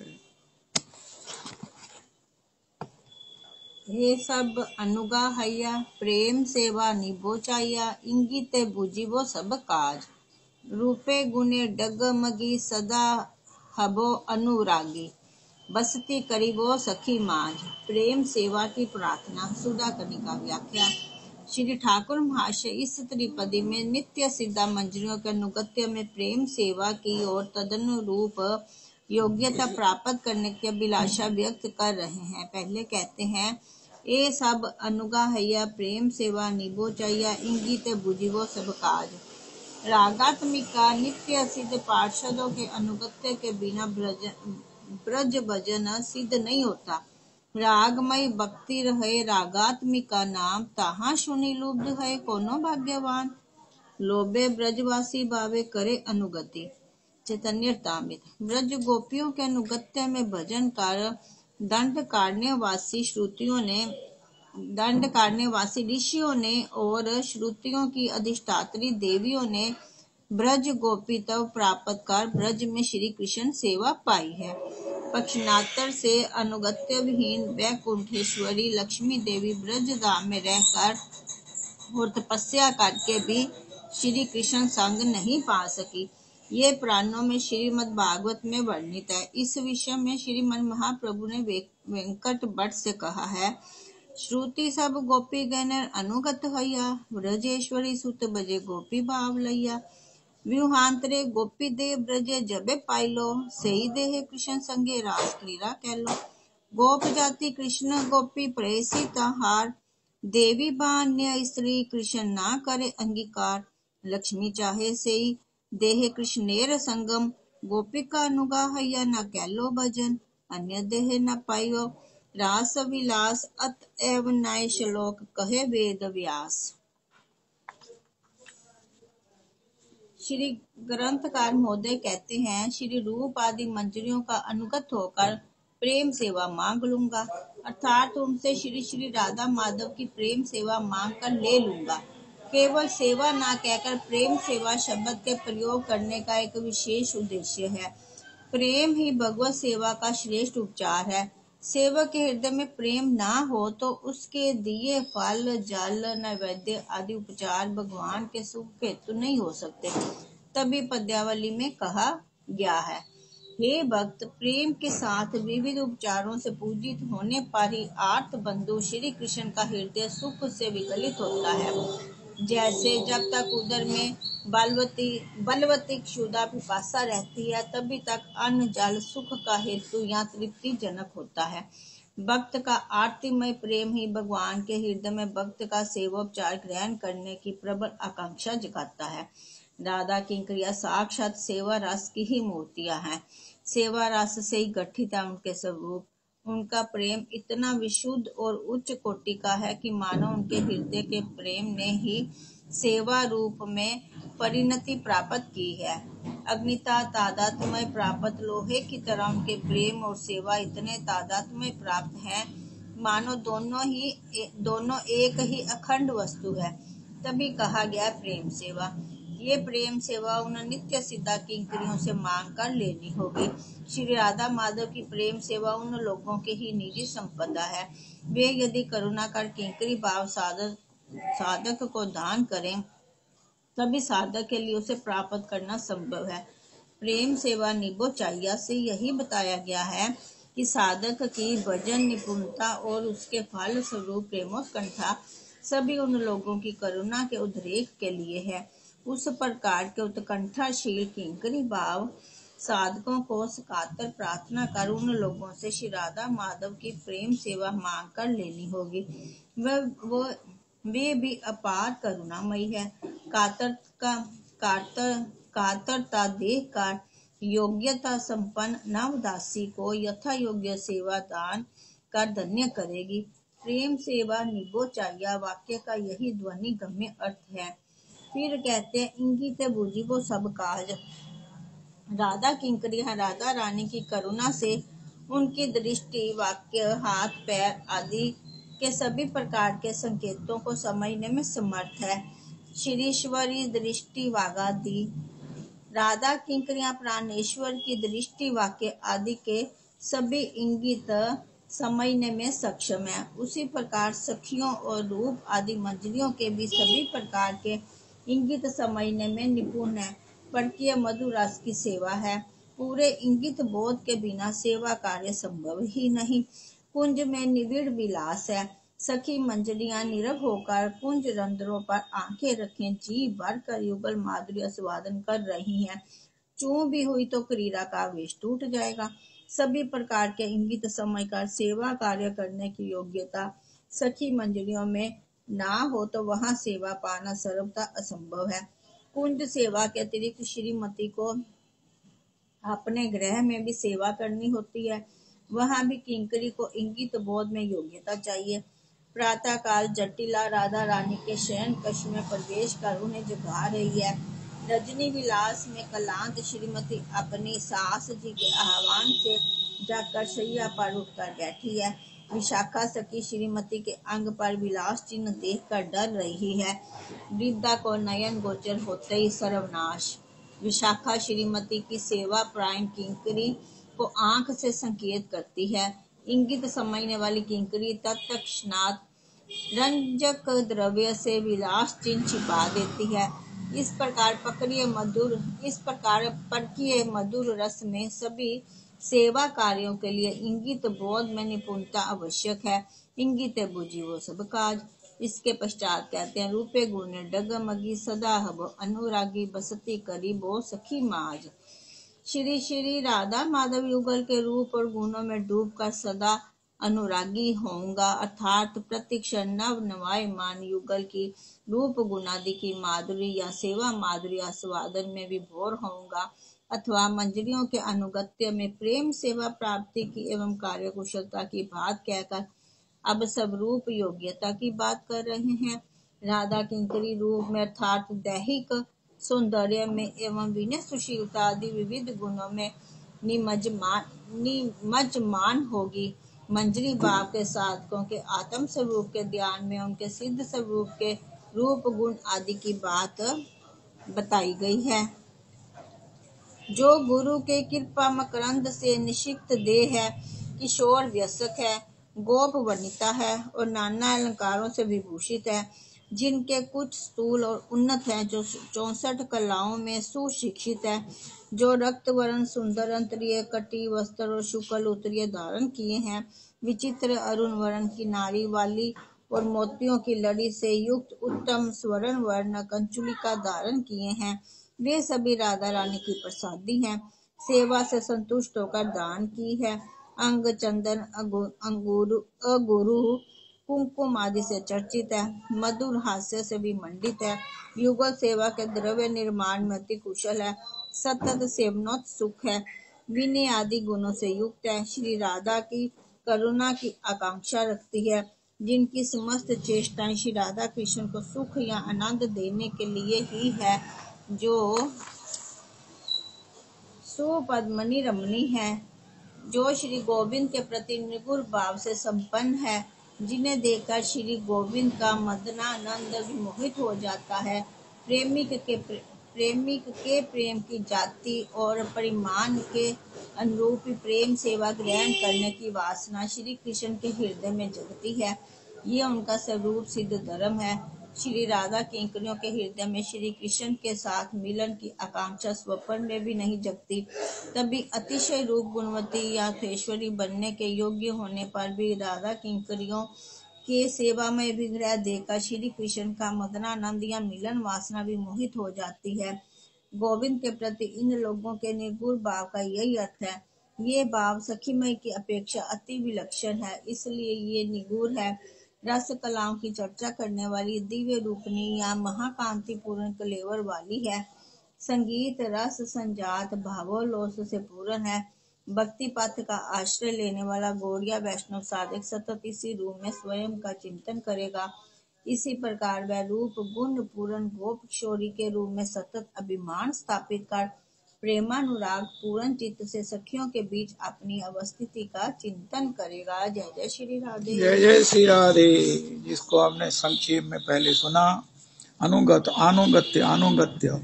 हे सब अनुगा हैया, प्रेम सेवा निभो चाहिया, इंगित बुझिबो सब काज। रूपे गुणे डगमगी, सदा हबो अनुरागी, बसती करीबो सखी माज। प्रेम सेवा की प्रार्थना। सुधा कनिका व्याख्या। श्री ठाकुर महाशय इस त्रिपदी में नित्य सिद्धा मंजरियों के अनुगत्य में प्रेम सेवा की और तदनुरूप योग्यता प्राप्त करने की अभिलाषा व्यक्त कर रहे हैं। पहले कहते हैं, ए सब अनुगा हैया, प्रेम सेवा निभो चाहिए, इंगित बुझिबो सब काज। रागात्मिका नित्य सिद्ध पार्षदों के अनुगत्य के बिना ब्रज भजन सिद्ध नहीं होता। रागमय भक्ति रहे रागात्मिका नाम, ताहा सुनी लुब्ध है कोनो भाग्यवान। लोभे ब्रजवासी भावे करे अनुगति। चैतन्यतामित। ब्रज गोपियों के अनुगत्य में भजन कर दंड काटने वासी ऋषियों ने और श्रुतियों की अधिष्ठात्री देवियों ने ब्रज गोपी तव प्राप्त कर ब्रज में श्री कृष्ण सेवा पाई है। पक्षनातर से अनुगत्य विहीन वैकुंठेश्वरी लक्ष्मी देवी ब्रज धाम में रहकर और तपस्या करके भी श्री कृष्ण संग नहीं पा सकी। ये पुराणों में श्रीमद् भागवत में वर्णित है। इस विषय में श्रीमन महाप्रभु ने वेंकट भट्ट से कहा है, श्रुति सब गोपी गण अनुगत हैया, ब्रजेश्वरी सुत बजे गोपी भाव लैया। व्यूहांतरे गोपी दे ब्रजे जबे पाइलो, सही देह कृष्ण संगे रास क्रीड़ा कहलो। गोप जाति कृष्ण गोपी प्रेसी तहार, देवी बान्य स्त्री कृष्ण ना करे अंगीकार। लक्ष्मी चाहे सही देह कृष्णेर संगम, गोपिका अनुगा हैया न कहलो भजन। अन्य देह न पाइयो रास विलास, अत एव नय श्लोक कहे वेद व्यास। श्री ग्रंथकार महोदय कहते हैं, श्री रूप आदि मंजरियों का अनुगत होकर प्रेम सेवा मांग लूंगा, अर्थात उनसे श्री श्री राधा माधव की प्रेम सेवा मांग कर ले लूंगा। केवल सेवा ना कहकर प्रेम सेवा शब्द के प्रयोग करने का एक विशेष उद्देश्य है। प्रेम ही भगवत सेवा का श्रेष्ठ उपचार है। सेवक के हृदय में प्रेम ना हो तो उसके दिए फल, जल, नैवेद्य आदि उपचार भगवान के सुख हेतु नहीं हो सकते। तभी पद्यावली में कहा गया है, हे भक्त, प्रेम के साथ विविध उपचारों से पूजित होने पर ही आर्त बंधु श्री कृष्ण का हृदय सुख से विकलित होता है। जैसे जब तक उदर में बलवती क्षुधा पिपासा रहती है, तभी तक अन्न जल सुख का हेतु या तृप्ति जनक होता है। भक्त का आरतीमय प्रेम ही भगवान के हृदय में भक्त का सेवोपचार ग्रहण करने की प्रबल आकांक्षा जगाता है। राधा किंकरिया साक्षात सेवा रस की ही मूर्तियां हैं। सेवा रस से ही गठित है उनके स्वरूप। उनका प्रेम इतना विशुद्ध और उच्च कोटि का है कि मानो उनके हृदय के प्रेम ने ही सेवा रूप में परिणति प्राप्त की है। अग्निता तादात्म्य प्राप्त लोहे की तरह उनके प्रेम और सेवा इतने तादात्म्य प्राप्त हैं, मानो दोनों एक ही अखंड वस्तु है। तभी कहा गया प्रेम सेवा। ये प्रेम सेवा उन नित्य सिद्धा किंकरियों से मांग कर लेनी होगी। श्री राधा माधव की प्रेम सेवा उन लोगों की ही निजी संपदा है। वे यदि करुणा कर किंकरी भाव साधक को दान करें, तभी साधक के लिए उसे प्राप्त करना संभव है। प्रेम सेवा निभो चाहिए से यही बताया गया है कि साधक की भजन निपुणता और उसके फल स्वरूप प्रेमोत्कंठा सभी उन लोगों की करुणा के उद्रेक के लिए है। उस प्रकार के उत्कंठाशील किंकरी भाव साधकों को सकातर प्रार्थना कर उन लोगों से श्री राधा माधव की प्रेम सेवा मांग कर लेनी होगी। वे भी अपार करुणामयी है। कातरता देख कर योग्यता संपन्न नवदासी को यथा योग्य सेवा दान कर धन्य करेगी। प्रेम सेवा निभो चाहिए वाक्य का यही ध्वनि गम्य अर्थ है। फिर कहते हैं इंगित बुझिबो सब काज। राधा किंकरियां राधा रानी की करुणा से उनकी दृष्टि वाक्य हाथ पैर आदि के सभी प्रकार के संकेतों को समझने में समर्थ है। श्रीश्वरी दृष्टि वागादि राधा किंकरियां प्राणेश्वर की दृष्टि वाक्य आदि के सभी इंगित समझने में सक्षम है। उसी प्रकार सखियों और रूप आदि मंजरियों के भी सभी प्रकार के इंगित समझने में निपुण है। परकीय मधुर रस की सेवा है। पूरे इंगित बोध के बिना सेवा कार्य संभव ही नहीं। कुंज में निविड़ विलास है। सखी मंजरियां नीरव होकर कुंज रंध्रों पर आंखें रखे जी भर कर युगल माधुर्य स्वादन कर रही हैं। चूं भी हुई तो क्रीड़ा का वेश टूट जाएगा। सभी प्रकार के इंगित समय कर सेवा कार्य करने की योग्यता सखी मंजरियों में ना हो तो वहां सेवा पाना सर्वथा असंभव है। कुंज सेवा के अतिरिक्त श्रीमती को अपने गृह में भी सेवा करनी होती है। वहां भी किंकरी को इंगित बोध में योग्यता चाहिए। प्रातः काल जटिला राधा रानी के शयन कक्ष में प्रवेश कर उन्हें जगा रही है। रजनी विलास में कलांत श्रीमती अपनी सास जी के आह्वान से जाकर शैया पर उठकर बैठी है। विशाखा सखी श्रीमती के अंग पर विलास चिन्ह देखकर डर रही है। वृद्धा को नयन गोचर होते ही सर्वनाश। विशाखा श्रीमती की सेवा प्रायण किंकरी को आंख से संकेत करती है। इंगित समझने वाली किंकरी तत्क्षणात रंजक द्रव्य से विलास चिन्ह छिपा देती है। इस प्रकार परकीय मधुर रस में सभी सेवा कार्यों के लिए इंगित बोध में निपुणता आवश्यक है। इंगित बुझी वो सब काज। इसके पश्चात कहते हैं रूपे गुणे डगमगी सदा हब अनुरागी बसती करी बो सखी माज। श्री श्री राधा माधव युगल के रूप और गुणों में डूबकर सदा अनुरागी होऊंगा, अर्थात प्रतिक्षण नव नवायमान युगल की रूप गुणादि की माधुरी या सेवा माधुरी आस्वादन में विभोर होऊंगा, अथवा मंजरियों के अनुगत्य में प्रेम सेवा प्राप्ति की एवं कार्य कुशलता की बात कहकर अब सब रूप योग्यता की बात कर रहे हैं। राधा किंकरी रूप में अर्थात दैहिक सौंदर्य में एवं विनय सुशीलता आदि विविध गुणों में निमज्जमान होगी। मंजरी भाव के साधकों के आत्म स्वरूप के ध्यान में उनके सिद्ध स्वरूप के रूप गुण आदि की बात बताई गई है। जो गुरु के कृपा मकरंद से निषिक्त देह है, किशोर व्यसक है, गोप वनिता है और नाना अलंकारों से विभूषित है, जिनके कुछ स्थूल और उन्नत हैं, जो 64 कलाओं में सुशिक्षित है, जो रक्त वर्ण सुंदर अंतरीय कटी वस्त्र और शुक्ल उत्तरीय धारण किए हैं, विचित्र अरुण वर्ण की नारी वाली और मोतियों की लड़ी से युक्त उत्तम स्वर्ण वर्ण कंचुलिका धारण किए हैं, वे सभी राधा रानी की प्रसादी हैं। सेवा से संतुष्ट होकर दान की है। अंग चंदन अगुरु कुमकुम आदि से चर्चित है, मधुर हास्य से भी मंडित है, युगल सेवा के द्रव्य निर्माण में अति कुशल है, सतत सेवनोत्सुक है, विनय आदि गुणों से युक्त है, श्री राधा की करुणा की आकांक्षा रखती है, जिनकी समस्त चेष्टाएं श्री राधा कृष्ण को सुख या आनंद देने के लिए ही है, जो सुपद्मनी रमणी है, जो श्री गोविंद के प्रति निगुर भाव से संपन्न है, जिन्हें देखकर श्री गोविंद का मदनानंद विमोहित हो जाता है। प्रेमिक के प्रेम की जाति और परिमाण के अनुरूप प्रेम सेवा ग्रहण करने की वासना श्री कृष्ण के हृदय में जगती है। ये उनका स्वरूप सिद्ध धर्म है। श्री राधा किंकरियों के हृदय में श्री कृष्ण के साथ मिलन की आकांक्षा स्वप्न में भी नहीं जगती। तभी अतिशय रूप गुणवती या ऐश्वरी बनने के योग्य होने पर भी राधा किंकरियों के सेवा में विग्रह देकर श्री कृष्ण का मदनानंद या मिलन वासना भी मोहित हो जाती है। गोविंद के प्रति इन लोगों के निर्गुण भाव का यही अर्थ है। ये भाव सखीमय की अपेक्षा अति विलक्षण है, इसलिए ये निगूढ़ है। रस कलाओं की चर्चा करने वाली दिव्य रूपनी या महाकांतिपूर्ण कलेवर वाली है। संगीत रस संजात भावोल्लास से पूर्ण है। भक्ति पथ का आश्रय लेने वाला गौड़िया वैष्णव साधक सतत इसी रूप में स्वयं का चिंतन करेगा। इसी प्रकार वह रूप गुण पूर्ण गोप किशोरी के रूप में सतत अभिमान स्थापित कर प्रेमानुराग पूर्ण चित्त से सखियों के बीच अपनी अवस्थिति का चिंतन करेगा। जय जय श्री राधे। जय जय श्री राधे। जिसको हमने संक्षेप में पहले सुना, अनुगत अनुगत्य अनुगत्य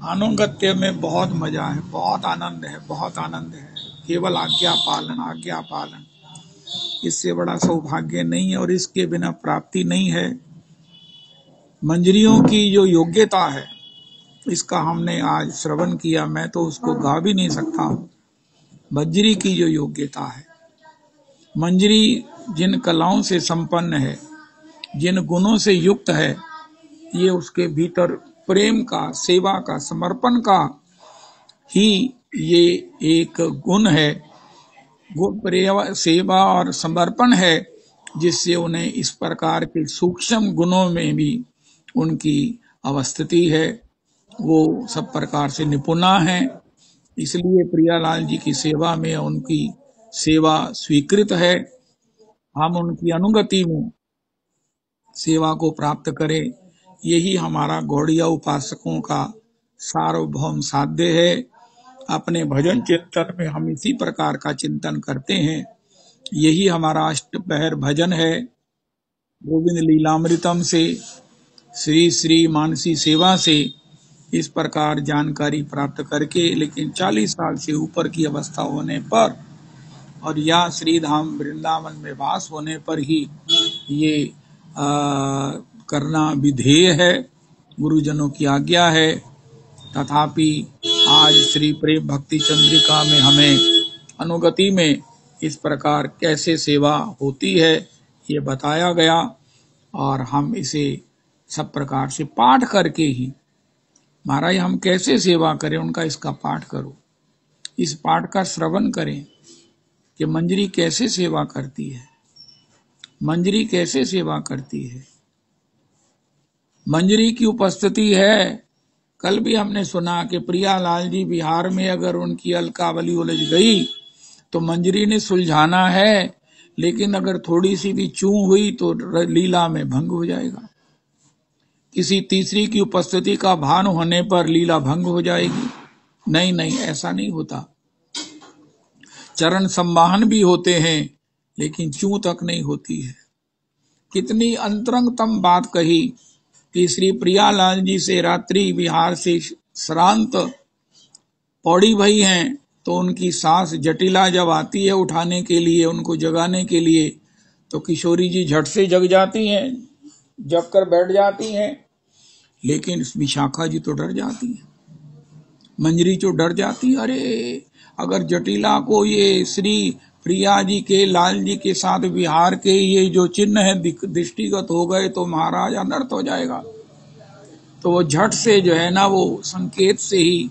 अनुगत्य में बहुत मजा है, बहुत आनंद है, बहुत आनंद है। केवल आज्ञा पालन, इससे बड़ा सौभाग्य नहीं है और इसके बिना प्राप्ति नहीं है। मंजरियों की जो योग्यता है इसका हमने आज श्रवण किया, मैं तो उसको गा भी नहीं सकता हूँ। मंजरी की जो योग्यता है, मंजरी जिन कलाओं से संपन्न है, जिन गुणों से युक्त है, ये उसके भीतर प्रेम का, सेवा का, समर्पण का ही ये एक गुण है। सेवा और समर्पण है जिससे उन्हें इस प्रकार के सूक्ष्म गुणों में भी उनकी अवस्थिति है, वो सब प्रकार से निपुणा है। इसलिए प्रियालाल जी की सेवा में उनकी सेवा स्वीकृत है। हम उनकी अनुगति में सेवा को प्राप्त करें, यही हमारा गौड़िया उपासकों का सार्वभौम साध्य है। अपने भजन चिंतन में हम इसी प्रकार का चिंतन करते हैं। यही हमारा अष्टपहर भजन है। गोविंद लीलामृतम से, श्री श्री मानसी सेवा से इस प्रकार जानकारी प्राप्त करके, लेकिन 40 साल से ऊपर की अवस्था होने पर और या श्रीधाम वृंदावन में वास होने पर ही ये करना विधेय है, गुरुजनों की आज्ञा है। तथापि आज श्री प्रेम भक्ति चंद्रिका में हमें अनुगति में इस प्रकार कैसे सेवा होती है ये बताया गया, और हम इसे सब प्रकार से पाठ करके ही, महाराज हम कैसे सेवा करें उनका, इसका पाठ करो, इस पाठ का श्रवण करें कि मंजरी कैसे सेवा करती है, मंजरी कैसे सेवा करती है। मंजरी की उपस्थिति है। कल भी हमने सुना कि प्रियालाल जी बिहार में अगर उनकी अलकावली उलझ गई तो मंजरी ने सुलझाना है, लेकिन अगर थोड़ी सी भी चूं हुई तो लीला में भंग हो जाएगा। किसी तीसरी की उपस्थिति का भान होने पर लीला भंग हो जाएगी। नहीं नहीं, ऐसा नहीं होता। चरण संवाहन भी होते हैं लेकिन चूं तक नहीं होती है। कितनी अंतरंगतम बात कही कि श्री प्रियालाल जी से रात्रि विहार से श्रांत पौड़ी भई हैं तो उनकी सास जटिला जब आती है उठाने के लिए, उनको जगाने के लिए, तो किशोरी जी झट से जग जाती हैं, जग कर बैठ जाती हैं। लेकिन विशाखा जी तो डर जाती है, मंजरी तो डर जाती है। अरे अगर जटिला को ये श्री प्रिया जी के, लाल जी के साथ विहार के ये जो चिन्ह है दृष्टिगत हो गए तो महाराज अनर्थ हो जाएगा। तो वो झट से जो है ना, वो संकेत से ही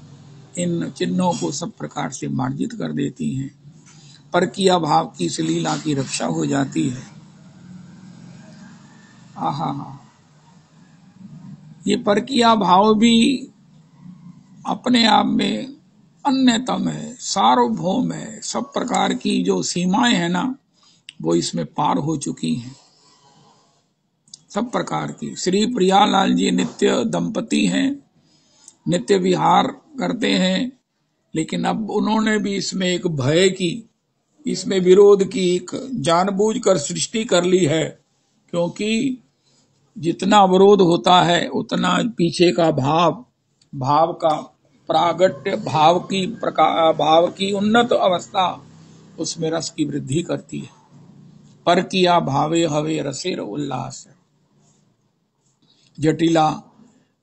इन चिन्हों को सब प्रकार से मार्जित कर देती हैं। परकिया भाव की इस लीला की रक्षा हो जाती है। आहा, ये परकिया भाव भी अपने आप में अन्यतम है, सार्वभौम है। सब प्रकार की जो सीमाएं हैं ना, वो इसमें पार हो चुकी हैं, सब प्रकार की। श्री प्रियालाल जी नित्य दंपति हैं, नित्य विहार करते हैं, लेकिन अब उन्होंने भी इसमें एक भय की, इसमें विरोध की एक जानबूझकर सृष्टि कर ली है। क्योंकि जितना अवरोध होता है उतना पीछे का भाव का प्रागट्य, भाव की उन्नत अवस्था, उसमें रस की वृद्धि करती है। पर किया भावे हवे रसेर उल्लास। जटिला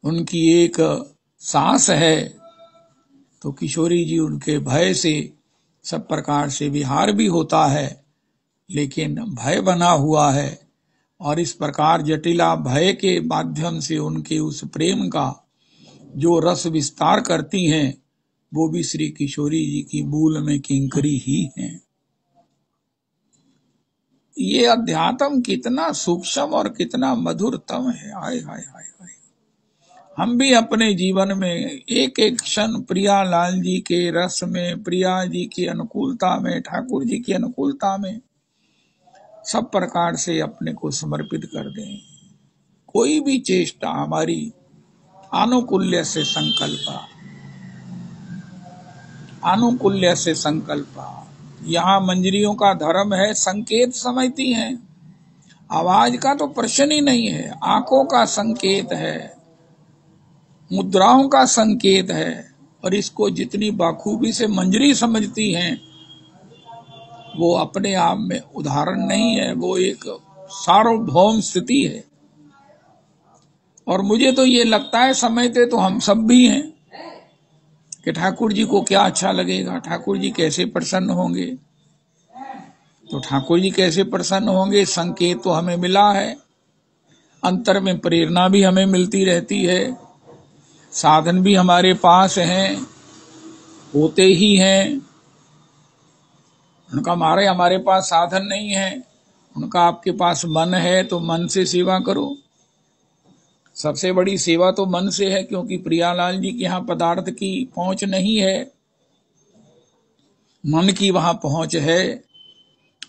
उनकी एक सास है, तो किशोरी जी उनके भय से सब प्रकार से विहार भी होता है, लेकिन भय बना हुआ है। और इस प्रकार जटिला भय के माध्यम से उनके उस प्रेम का जो रस विस्तार करती हैं, वो भी श्री किशोरी जी की मूल में किंकरी ही हैं। ये अध्यात्म कितना सूक्ष्म और कितना मधुरतम है। हाय हाय हाय हाय। हम भी अपने जीवन में एक एक क्षण प्रिया लाल जी के रस में, प्रिया जी की अनुकूलता में, ठाकुर जी की अनुकूलता में सब प्रकार से अपने को समर्पित कर दें। कोई भी चेष्टा हमारी आनुकूल्य से संकल्पा, आनुकूल्य से संकल्पा। यहाँ मंजरियों का धर्म है, संकेत समझती हैं। आवाज का तो प्रश्न ही नहीं है, आंखों का संकेत है, मुद्राओं का संकेत है। और इसको जितनी बाखूबी से मंजरी समझती हैं, वो अपने आप में उदाहरण नहीं है, वो एक सार्वभौम स्थिति है। और मुझे तो ये लगता है समझते तो हम सब भी हैं कि ठाकुर जी को क्या अच्छा लगेगा, ठाकुर जी कैसे प्रसन्न होंगे। तो ठाकुर जी कैसे प्रसन्न होंगे, संकेत तो हमें मिला है, अंतर में प्रेरणा भी हमें मिलती रहती है, साधन भी हमारे पास हैं, होते ही हैं। उनका हमारे पास साधन नहीं है, उनका आपके पास मन है, तो मन से सेवा करो। सबसे बड़ी सेवा तो मन से है, क्योंकि प्रियालाल जी के यहाँ पदार्थ की पहुंच नहीं है, मन की वहां पहुंच है।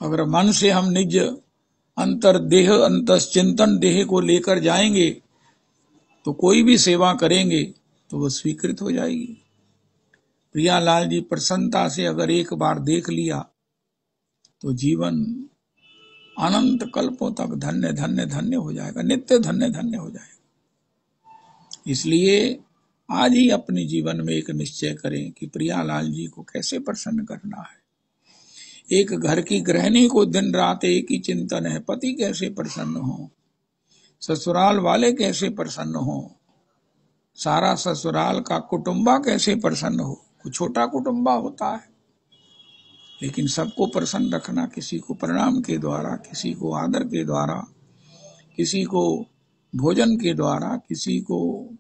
अगर मन से हम निज अंतर देह अंतश्चिंतन देह को लेकर जाएंगे, तो कोई भी सेवा करेंगे तो वो स्वीकृत हो जाएगी। प्रियालाल जी प्रसन्नता से अगर एक बार देख लिया तो जीवन अनंत कल्पों तक धन्य धन्य धन्य हो जाएगा, नित्य धन्य धन्य हो जाएगा। इसलिए आज ही अपने जीवन में एक निश्चय करें कि प्रियालाल जी को कैसे प्रसन्न करना है। एक घर की गृहिणी को दिन रात एक ही चिंतन है, पति कैसे प्रसन्न हो, ससुराल वाले कैसे प्रसन्न हो, सारा ससुराल का कुटुंबा कैसे प्रसन्न हो। कुछ छोटा कुटुंबा होता है, लेकिन सबको प्रसन्न रखना, किसी को प्रणाम के द्वारा, किसी को आदर के द्वारा, किसी को भोजन के द्वारा, किसी को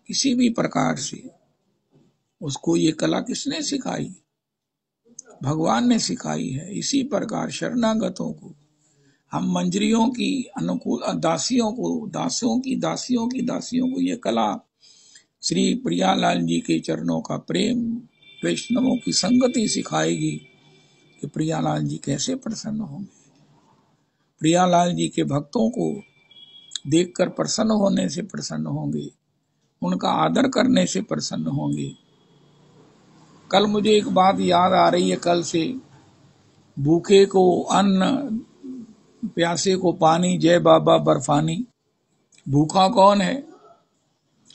किसी भी प्रकार से, उसको ये कला किसने सिखाई? भगवान ने सिखाई है। इसी प्रकार शरणागतों को, हम मंजरियों की अनुकूल दासियों को, दासियों को ये कला श्री प्रियालाल जी के चरणों का प्रेम, वैष्णवों की संगति सिखाएगी कि प्रियालाल जी कैसे प्रसन्न होंगे। प्रियालाल जी के भक्तों को देखकर प्रसन्न होने से प्रसन्न होंगे, उनका आदर करने से प्रसन्न होंगे। कल मुझे एक बात याद आ रही है, कल से भूखे को अन्न, प्यासे को पानी, जय बाबा बर्फानी। भूखा कौन है?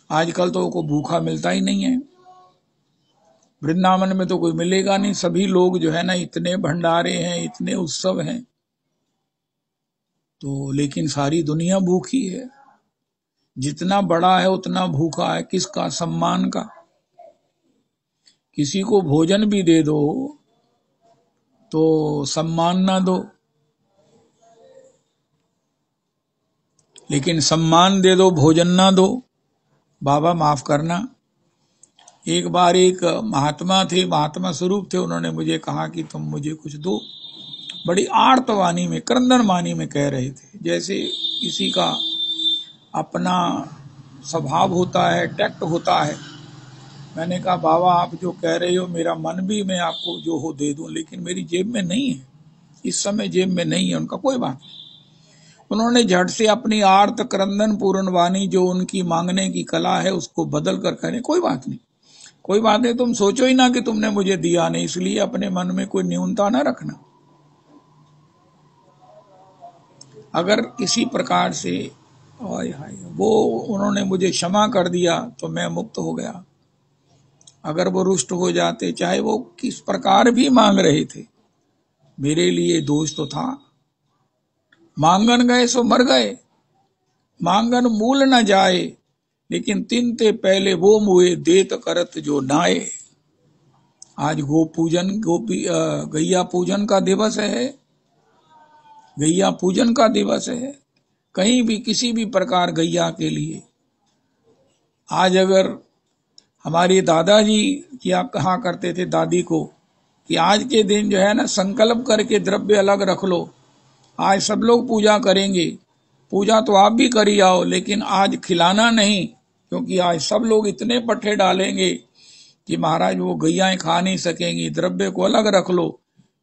आजकल तो को भूखा मिलता ही नहीं है, वृंदावन में तो कोई मिलेगा नहीं। सभी लोग जो है ना, इतने भंडारे हैं, इतने उत्सव हैं, तो लेकिन सारी दुनिया भूखी है। जितना बड़ा है उतना भूखा है। किसका? सम्मान का। किसी को भोजन भी दे दो तो सम्मान ना दो, लेकिन सम्मान दे दो, भोजन ना दो। बाबा माफ करना, एक बार एक महात्मा थे, महात्मा स्वरूप थे, उन्होंने मुझे कहा कि तुम मुझे कुछ दो। बड़ी आर्तवाणी में, क्रंदन वाणी में कह रहे थे, जैसे किसी का अपना स्वभाव होता है, टैक्ट होता है। मैंने कहा बाबा आप जो कह रहे हो, मेरा मन भी मैं आपको जो हो दे दूं, लेकिन मेरी जेब में नहीं है, इस समय जेब में नहीं है। उनका कोई बात नहीं। उन्होंने झट से अपनी आर्त क्रंदन पूर्ण वाणी, जो उनकी मांगने की कला है, उसको बदल कर कह रहे कोई बात नहीं, कोई बात नहीं, तुम सोचो ही ना कि तुमने मुझे दिया नहीं, इसलिए अपने मन में कोई न्यूनता ना रखना। अगर किसी प्रकार से वो उन्होंने मुझे क्षमा कर दिया तो मैं मुक्त हो गया। अगर वो रुष्ट हो जाते, चाहे वो किस प्रकार भी मांग रहे थे, मेरे लिए दोष तो था। मांगन गए सो मर गए, मांगन मूल न जाए, लेकिन तिनते पहले वो मुए देत करत जो नाए। आज गो पूजन गैया पूजन का दिवस है, गैया पूजन का दिवस है। कहीं भी किसी भी प्रकार गैया के लिए, आज अगर हमारे दादाजी क्या कहा करते थे दादी को कि आज के दिन जो है ना संकल्प करके द्रव्य अलग रख लो, आज सब लोग पूजा करेंगे, पूजा तो आप भी करी आओ लेकिन आज खिलाना नहीं, क्योंकि आज सब लोग इतने पट्टे डालेंगे कि महाराज वो गैयाएं खा नहीं सकेंगी, द्रव्य को अलग रख लो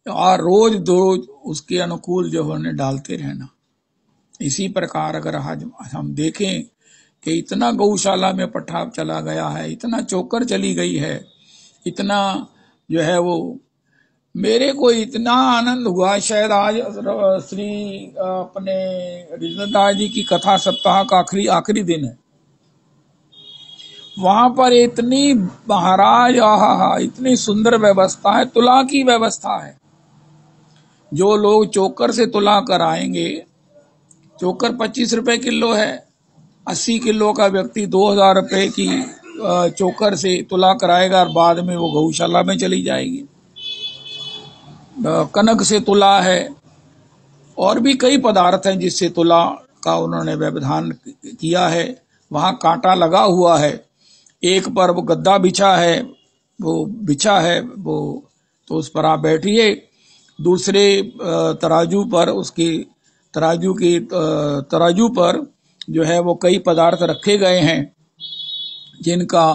और रोज रोज उसके अनुकूल जो है डालते रहना। इसी प्रकार अगर आज हम देखें कि इतना गौशाला में पट्टा चला गया है, इतना चोकर चली गई है, इतना जो है वो, मेरे को इतना आनंद हुआ। शायद आज श्री अपने रिजनदास जी की कथा सप्ताह का आखिरी दिन है, वहां पर इतनी महाराज इतनी सुंदर व्यवस्था है, तुला की व्यवस्था है। जो लोग चोकर से तुला कराएंगे, चोकर 25 रुपए किलो है, 80 किलो का व्यक्ति 2000 रुपए की चोकर से तुला कराएगा और बाद में वो गौशाला में चली जाएगी। कनक से तुला है और भी कई पदार्थ हैं जिससे तुला का उन्होंने व्यवधान किया है। वहां कांटा लगा हुआ है, एक पर वो गद्दा बिछा है, वो बिछा है वो, तो उस पर आप बैठिए, दूसरे तराजू पर उसकी तराजू पर जो है वो कई पदार्थ रखे गए हैं जिनका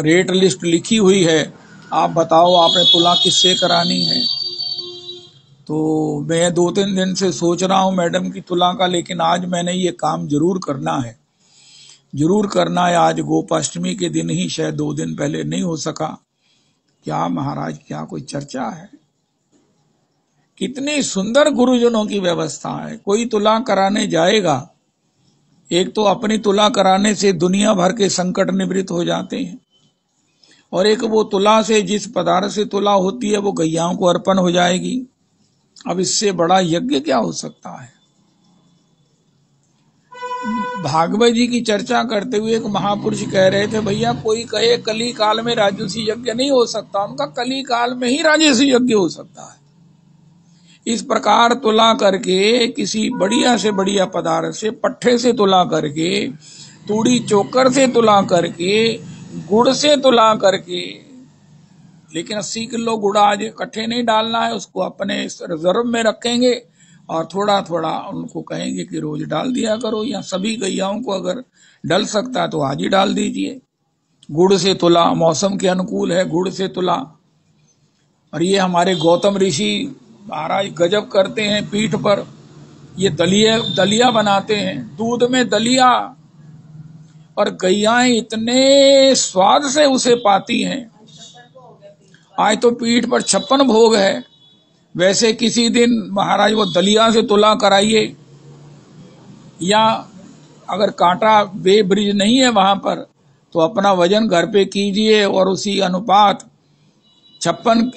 रेट लिस्ट लिखी हुई है। आप बताओ आपने तुला किससे करानी है? तो मैं 2-3 दिन से सोच रहा हूं मैडम की तुला का, लेकिन आज मैंने ये काम जरूर करना है, जरूर करना है। आज गोपाष्टमी के दिन ही, शायद 2 दिन पहले नहीं हो सका। क्या महाराज, क्या कोई चर्चा है? कितनी सुंदर गुरुजनों की व्यवस्था है। कोई तुला कराने जाएगा, एक तो अपनी तुला कराने से दुनिया भर के संकट निवृत्त हो जाते हैं, और एक वो तुला से, जिस पदार्थ से तुला होती है वो गैयाओं को अर्पण हो जाएगी। अब इससे बड़ा यज्ञ क्या हो सकता है? भागवत जी की चर्चा करते हुए एक महापुरुष कह रहे थे, भैया कोई कहे कली काल में राजसी यज्ञ नहीं हो सकता, उनका कली काल में ही राजसी यज्ञ हो सकता है। इस प्रकार तुला करके, किसी बढ़िया से बढ़िया पदार्थ से, पट्टे से तुला करके, तूड़ी चोकर से तुला करके, गुड़ से तुला करके, लेकिन 80 किलो गुड़ आज इकट्ठे नहीं डालना है, उसको अपने रिजर्व में रखेंगे और थोड़ा थोड़ा उनको कहेंगे कि रोज डाल दिया करो, या सभी गैयाओं को अगर डल सकता है तो आज ही डाल दीजिए। गुड़ से तुला, मौसम के अनुकूल है, गुड़ से तुला। और ये हमारे गौतम ऋषि महाराज गजब करते हैं, पीठ पर ये दलिया बनाते हैं, दूध में दलिया, और गैयाएं इतने स्वाद से उसे पाती हैं। आज तो पीठ पर 56 भोग है। वैसे किसी दिन महाराज वो दलिया से तुला कराइए, या अगर कांटा वे ब्रिज नहीं है वहां पर तो अपना वजन घर पे कीजिए और उसी अनुपात 56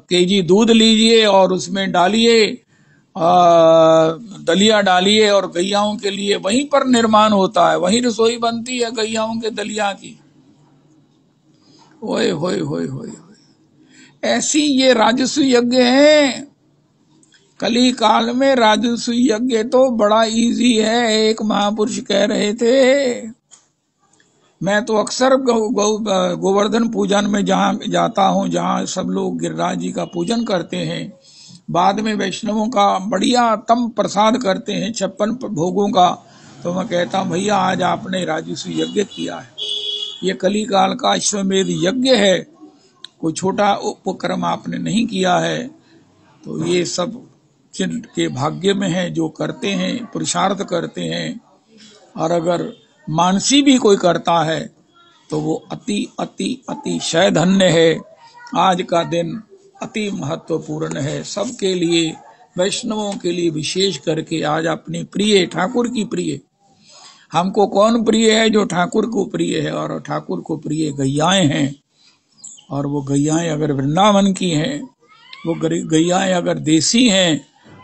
केजी दूध लीजिए और उसमें डालिए, दलिया डालिए, और गैयाओं के लिए वहीं पर निर्माण होता है, वहीं रसोई बनती है गैयाओं के दलिया की। ओए होए होए होए, ऐसी ये राजस्व यज्ञ है। कली काल में राजस्व यज्ञ तो बड़ा इजी है। एक महापुरुष कह रहे थे, मैं तो अक्सर गोवर्धन पूजन में जहाँ जाता हूँ, जहाँ सब लोग गिरिराज जी का पूजन करते हैं, बाद में वैष्णवों का बढ़िया तम प्रसाद करते हैं 56 भोगों का, तो मैं कहता हूँ भैया आज आपने राजस्व यज्ञ किया है। ये कली काल का अश्वमेध यज्ञ है, कोई छोटा उपक्रम आपने नहीं किया है। तो ये सब जिनके भाग्य में है, जो करते हैं, पुरुषार्थ करते हैं, और अगर मानसी भी कोई करता है तो वो अति अति अतिशय धन्य है। आज का दिन अति महत्वपूर्ण है सबके लिए, वैष्णवों के लिए विशेष करके। आज अपनी प्रिय ठाकुर की प्रिय, हमको कौन प्रिय है? जो ठाकुर को प्रिय है, और ठाकुर को प्रिय गैयाएं हैं। और वो गैयाएं अगर वृंदावन की हैं, वो गैयाएं अगर देसी हैं,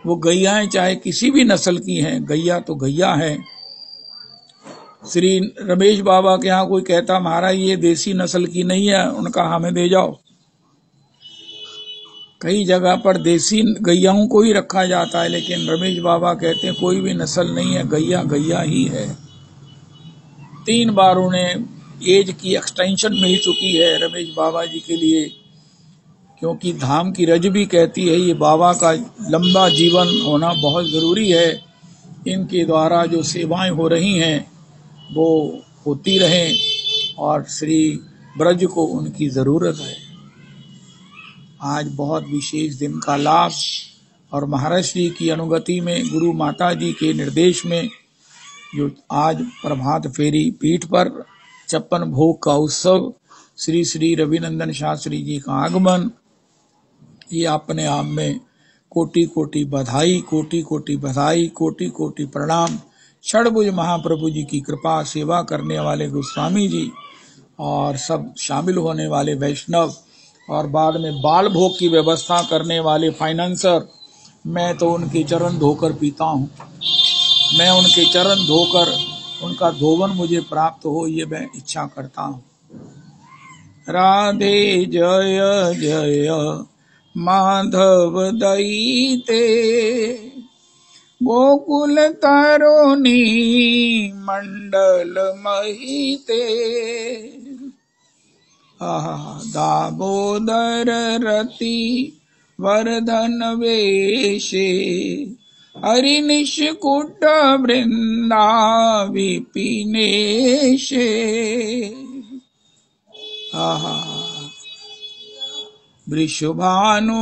वो गैयाएं चाहे किसी भी नस्ल की हैं, गैया तो गैया है। श्री रमेश बाबा के यहाँ कोई कहता महाराज ये देसी नस्ल की नहीं है, उनका हमें दे जाओ। कई जगह पर देसी गैयाओं को ही रखा जाता है, लेकिन रमेश बाबा कहते हैं कोई भी नस्ल नहीं है, गैया गैया ही है। 3 बार उन्हें एज की एक्सटेंशन मिल चुकी है रमेश बाबा जी के लिए, क्योंकि धाम की रज भी कहती है ये बाबा का लंबा जीवन होना बहुत ज़रूरी है। इनके द्वारा जो सेवाएं हो रही हैं वो होती रहें और श्री ब्रज को उनकी ज़रूरत है। आज बहुत विशेष दिन का लाभ और महाराज श्री की अनुगति में गुरु माता जी के निर्देश में जो आज प्रभात फेरी पीठ पर 56 भोग का उत्सव, श्री श्री रविनंदन शास्त्री जी का आगमन, ये अपने आप में कोटि कोटि बधाई, कोटि कोटि बधाई, कोटि कोटि प्रणाम। षडभुज महाप्रभु जी की कृपा, सेवा करने वाले गोस्वामी जी और सब शामिल होने वाले वैष्णव और बाद में बाल भोग की व्यवस्था करने वाले फाइनेंसर, मैं तो उनके चरण धोकर पीता हूँ। मैं उनके चरण धोकर उनका धोवन मुझे प्राप्त हो, ये मैं इच्छा करता हूँ। राधे जय जय माधव दयिते, गोकुल तरुणी मंडल महिते। दामोदर रति वर्धन वेशे, हरि निष्कुट वृंदा विपिनेशे। वृषभानु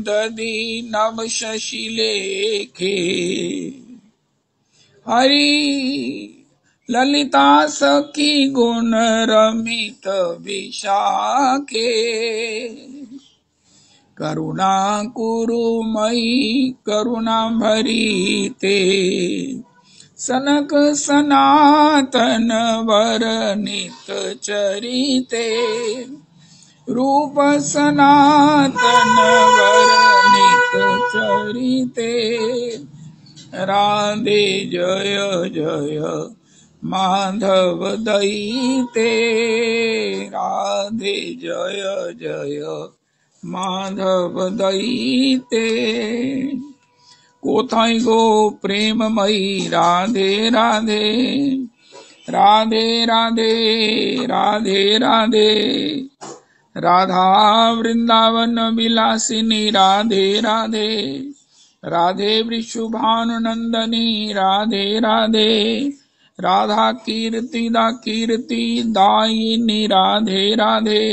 दधि नव शशिलेखे, हरि ललिता सखी गुण रमित विशाखे। करुणा कुरु मयि करुणा भरीते, सनक सनातन वर्णित चरिते। रूप सनातन वर्णित चरिते, राधे जय जय माधव दयिते। राधे जय जय माधव दयिते। कोथाई गो प्रेममयी राधे राधे, राधे राधे राधे राधे। राधा वृंदावन विलासिनी राधे राधे, राधे वृषभानु नंदनी राधे राधे। राधा कीर्ति दा कीर्ति दायिनी राधे राधे,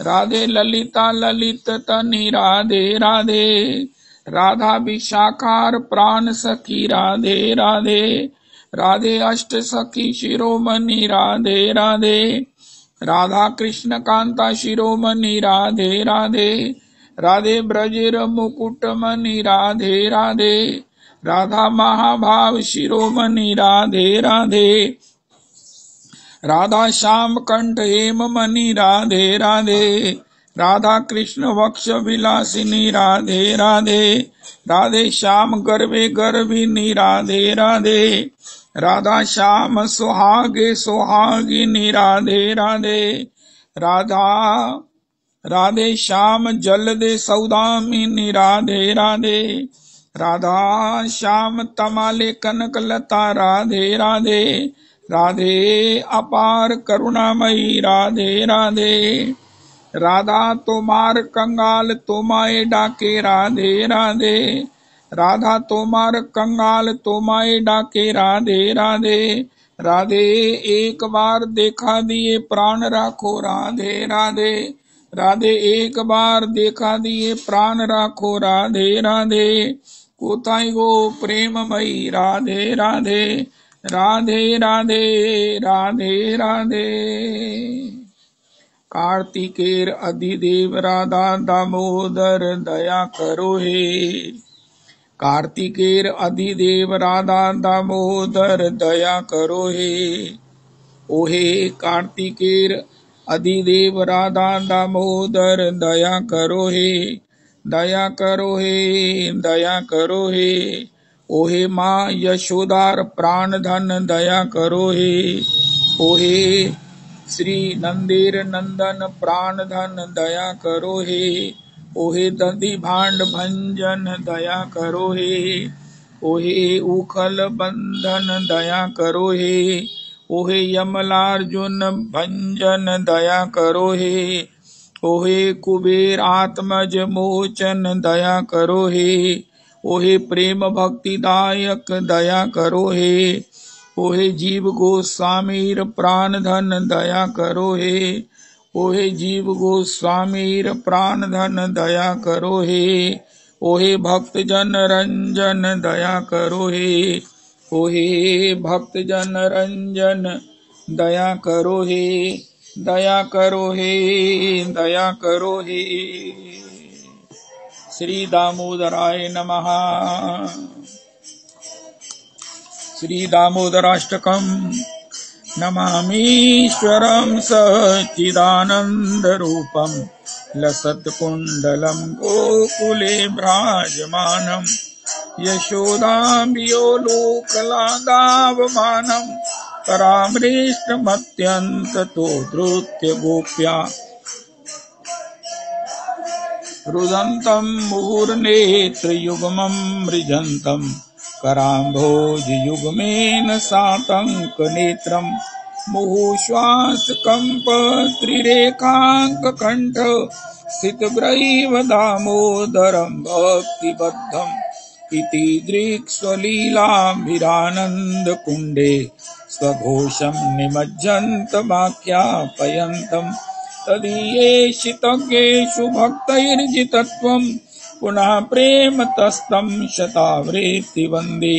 राधे ललिता ललित तनी राधे राधे। राधा विशाखार प्राण सखी राधे राधे, राधे अष्ट सखी शिरोमणि राधे राधे। राधा कृष्ण कांता शिरोमणि राधे राधे, राधे ब्रजेर मुकुटमणि राधे राधे। राधा महाभाव शिरोमणि राधे राधे, राधा श्याम कंठ हेम मणि राधे राधे। राधा कृष्ण वक्ष विलासिनी राधे राधे, राधे श्याम गर्भे गर्भिणी राधे राधे। राधा श्याम सुहागे सुहागिनी राधे राधे। राधा राधे श्याम जल दे सौदामिनी राधे राधे। राधा श्याम तमाले कनक लता राधे राधे, राधे अपार करुणामयी राधे राधे। राधा तोमार कंगाल तोमाए डाके राधे राधे, राधा तोमार कंगाल तोमाए डाके राधे राधे। राधे एक बार देखा दिए प्राण राखो राधे राधे, राधे एक बार देखा दिए प्राण राखो राधे राधे। कोताई गो प्रेममयी राधे राधे, राधे राधे राधे राधे। कार्तिकेर अधिदेव राधा दामोदर दया करो हे, कार्तिकेर अधिदेव राधा दामोदर दया करो हे। ओहे कार्तिकेर अधिदेव राधा दामोदर दया करो हे, दया करो हे, दया करो हे। ओहे माँ यशोदार प्राण धन दया करो हे। ओहे श्री नंदीर नंदन प्राण धन दया करो हे। ओहे दधि भांड भंजन दया करो हे। ओहे उखल बंधन दया करो हे। ओहे यमलार्जुन भंजन दया करो हे। ओहे कुबेर आत्मज मोचन दया करो हे। ओहे प्रेम भक्तिदायक दया करो हे। ओहे जीव गोस्वामीर प्राण धन दया करो हे। ओहे जीव गोस्वामीर प्राण धन दया करो हे। ओहे भक्त जन रंजन दया करो हे। ओहे भक्त जन रंजन दया करो हे। दया करो हे। दया करो हे। श्री दामोदराय नमः। श्री दामोदराष्टकम्। नमामीश्वरं सच्चिदानन्दरूपं लसत्कुण्डलं गोकुले भ्राजमानं यशोदाम्बियोलोकलादावमानं करामृष्टमत्यन्ततो धृत्य गोप्या रुदन्तं मुहुर्नेत्रयुग्मं मृजन्तं कराम्भोजयुग्मेन सातङ्कनेत्रं मुहुश्वासकम्पत्रिरेकाङ्ककण्ठ स्थितग्रैव दामोदरं भक्तिबद्धम् इति दृक्स्वलीलाभिरानन्दकुण्डे स्वघोषं निमज्जन्तमाख्यापयन्तम् तदीयेषितज्ञेषु भक्तैर्जितत्वं पुनः प्रेम तस्तं शतावृत्ति वन्दे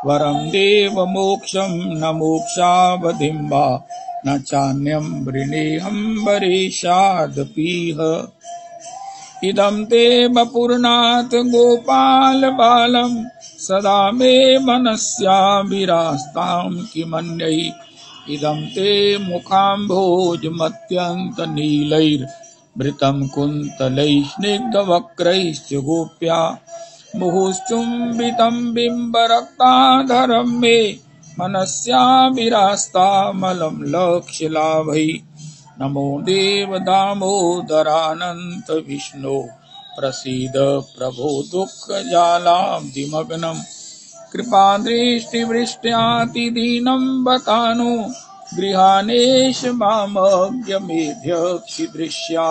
वरं देवमोक्षं न मोक्षावधिं वा न चान्यं वृणेऽहं वरेशादपीह। इदं ते वपुर्नाथ गोपाल बालं सदा मे मनस्याभिरास्तां किमन्यै। इदं ते मुखाम्भोजमत्यन्तनीलैर्भृतं कुन्तलैः स्निग्धवक्रैश्च गोप्या मुहुश्चुम्बितं बिम्बरक्ताधरं मे मनस्याभिरास्तामलं लक्ष्यलाभै। नमो देव दामोदरानन्त विष्णो प्रसीद प्रभो दुःखजालाब्धिमग्नं कृपादृष्टिवृष्ट्यातिदीनं बतानो गृहानेश मामज्ञमेध्यक्षिदृश्या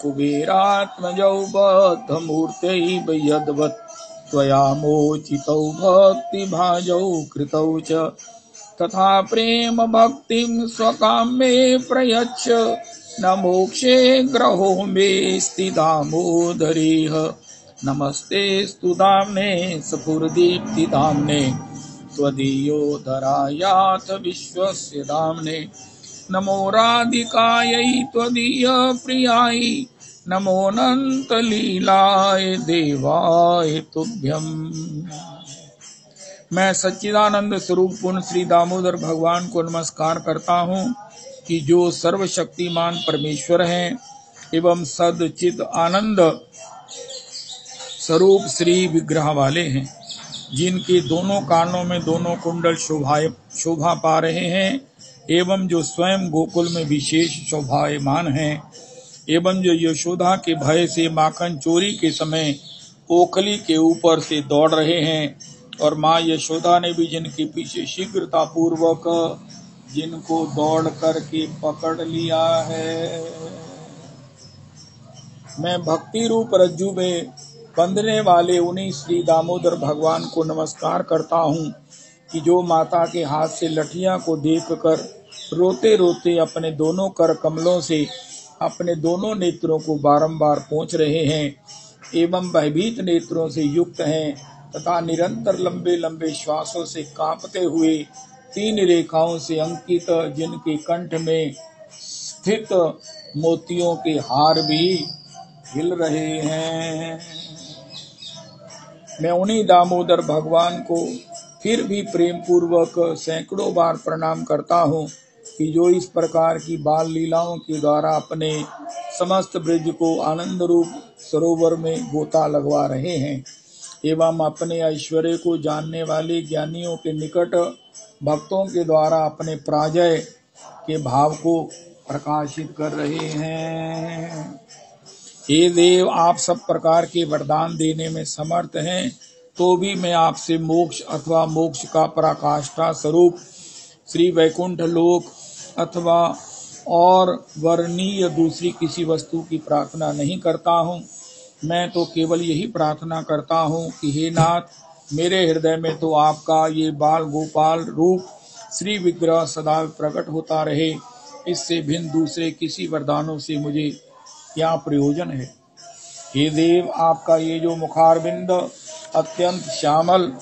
कुबेरात्मजौ बद्धमूर्तैव यद्वत् त्वया मोचितौ भक्तिभाजौ कृतौ च तथा प्रेम भक्तिं स्वकाम्ये प्रयच्छ न मोक्षे ग्रहो मेऽस्ति दामोदरेह। नमस्ते स्तु दाम्ने स्फुरदीप्तिदाम्ने त्वदीयोदरायाथ विश्वस्य दाम्ने। नमो राधिकायै त्वदीय प्रियाय नमोऽनन्तलीलाय देवाय तुभ्यम्। मैं सच्चिदानंद स्वरूप पूर्ण श्री दामोदर भगवान को नमस्कार करता हूँ कि जो सर्वशक्तिमान परमेश्वर हैं एवं सदचित आनंद स्वरूप श्री विग्रह वाले हैं, जिनके दोनों कानों में दोनों कुंडल शोभा पा रहे हैं, एवं जो स्वयं गोकुल में विशेष शोभायमान हैं, एवं जो यशोदा के भय से माखन चोरी के समय ओखली के ऊपर से दौड़ रहे हैं, और माँ यशोदा ने भी जिनके पीछे शीघ्रता पूर्वक जिनको दौड़ करके पकड़ लिया है। मैं भक्ति रूप रज्जु में बंधने वाले उन्हीं श्री दामोदर भगवान को नमस्कार करता हूँ कि जो माता के हाथ से लठिया को देखकर रोते रोते अपने दोनों कर कमलों से अपने दोनों नेत्रों को बारंबार पोंछ रहे हैं, एवं भयभीत नेत्रों से युक्त हैं तथा निरंतर लंबे लंबे श्वासों से कांपते हुए 3 रेखाओं से अंकित जिनके कंठ में स्थित मोतियों के हार भी हिल रहे हैं। मैं उन्हीं दामोदर भगवान को फिर भी प्रेम पूर्वक सैकड़ों बार प्रणाम करता हूँ कि जो इस प्रकार की बाल लीलाओं के द्वारा अपने समस्त ब्रज को आनंद रूप सरोवर में गोता लगवा रहे हैं। एवं अपने ऐश्वर्य को जानने वाले ज्ञानियों के निकट भक्तों के द्वारा अपने पराजय के भाव को प्रकाशित कर रहे हैं। हे देव, आप सब प्रकार के वरदान देने में समर्थ हैं, तो भी मैं आपसे मोक्ष अथवा मोक्ष का पराकाष्ठा स्वरूप श्री वैकुंठ लोक अथवा और वर्णीय दूसरी किसी वस्तु की प्रार्थना नहीं करता हूँ। मैं तो केवल यही प्रार्थना करता हूँ कि हे नाथ, मेरे हृदय में तो आपका ये बाल गोपाल रूप श्री विग्रह सदा प्रकट होता रहे। इससे भिन्न दूसरे किसी वरदानों से मुझे क्या प्रयोजन है। हे देव, आपका ये जो मुखारबिंद अत्यंत श्यामल,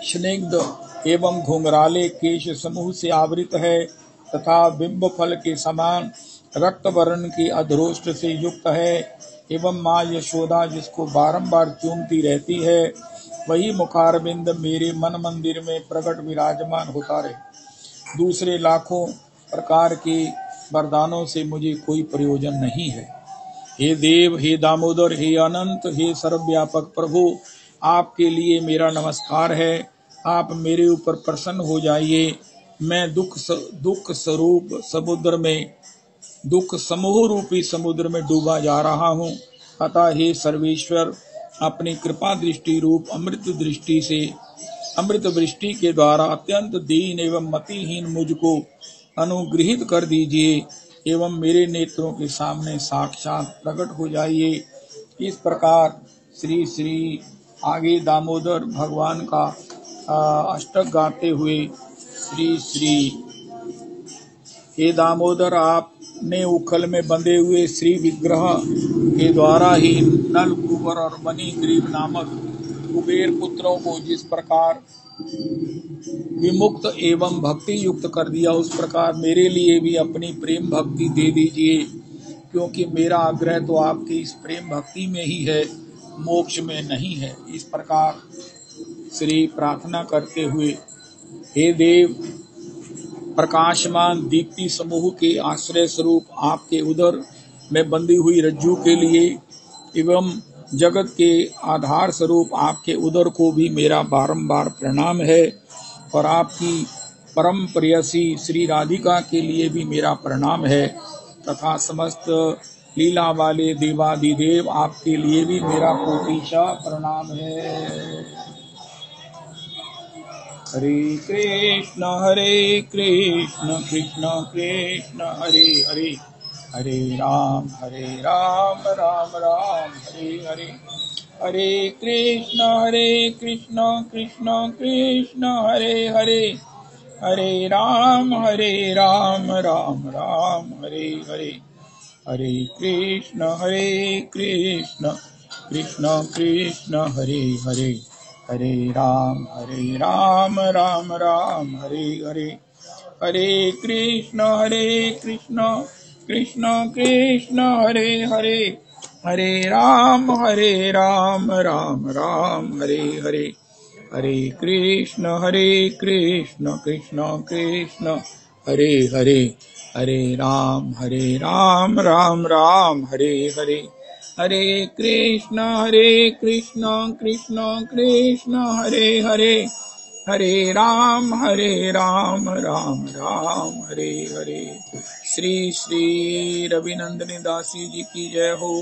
स्निग्ध एवं घुंघराले केश समूह से आवृत है तथा बिंब फल के समान रक्त वर्ण के अधरोष्ट से युक्त है एवं माँ यशोदा जिसको बारंबार चूमती रहती है, वही मुखारबिंद मेरे मन मंदिर में प्रकट विराजमान होता रहे। दूसरे लाखों प्रकार के वरदानों से मुझे कोई प्रयोजन नहीं है। हे देव, हे दामोदर, हे अनंत, हे सर्वव्यापक प्रभु, आपके लिए मेरा नमस्कार है। आप मेरे ऊपर प्रसन्न हो जाइए। मैं दुख स्वरूप समुद्र में, दुख समूह रूपी समुद्र में डूबा जा रहा हूँ। अतः हे सर्वेश्वर, अपनी कृपा दृष्टि रूप अमृत वृष्टि के द्वारा अत्यंत दीन एवं मतिहीन मुझको अनुग्रहित कर दीजिए एवं मेरे नेत्रों के सामने साक्षात प्रकट हो जाइए। इस प्रकार श्री श्री आगे दामोदर भगवान का अष्टक गाते हुए श्री श्री हे दामोदर, आपने उखल में बंधे हुए श्री विग्रह के द्वारा ही नल, कुबर और मणि ग्रीव नामक कुबेर पुत्रों को जिस प्रकार विमुक्त एवं भक्ति युक्त कर दिया, उस प्रकार मेरे लिए भी अपनी प्रेम भक्ति दे दीजिए, क्योंकि मेरा आग्रह तो आपकी इस प्रेम भक्ति में ही है, मोक्ष में नहीं है। इस प्रकार श्री प्रार्थना करते हुए हे देव, प्रकाशमान दीप्ति समूह के आश्रय स्वरूप आपके उदर में बंधी हुई रज्जू के लिए एवं जगत के आधार स्वरूप आपके उदर को भी मेरा बारंबार प्रणाम है और आपकी परम प्रियसी श्री राधिका के लिए भी मेरा प्रणाम है तथा समस्त लीला वाले देवादिदेव आपके लिए भी मेरा कोटिशा प्रणाम है। हरे कृष्ण कृष्ण कृष्ण हरे हरे, हरे राम राम राम हरे हरे, हरे कृष्ण कृष्ण कृष्ण हरे हरे, हरे राम राम राम हरे हरे, हरे कृष्ण कृष्ण कृष्ण हरे हरे, हरे राम राम राम हरे हरे, हरे कृष्ण कृष्ण कृष्ण हरे हरे, हरे राम राम राम हरे हरे, हरे कृष्ण कृष्ण कृष्ण हरे हरे, हरे राम राम राम हरे हरे, हरे कृष्ण कृष्ण कृष्ण हरे हरे, हरे राम राम राम हरे हरे। श्री श्री रविनंदनी दासी जी की जय हो।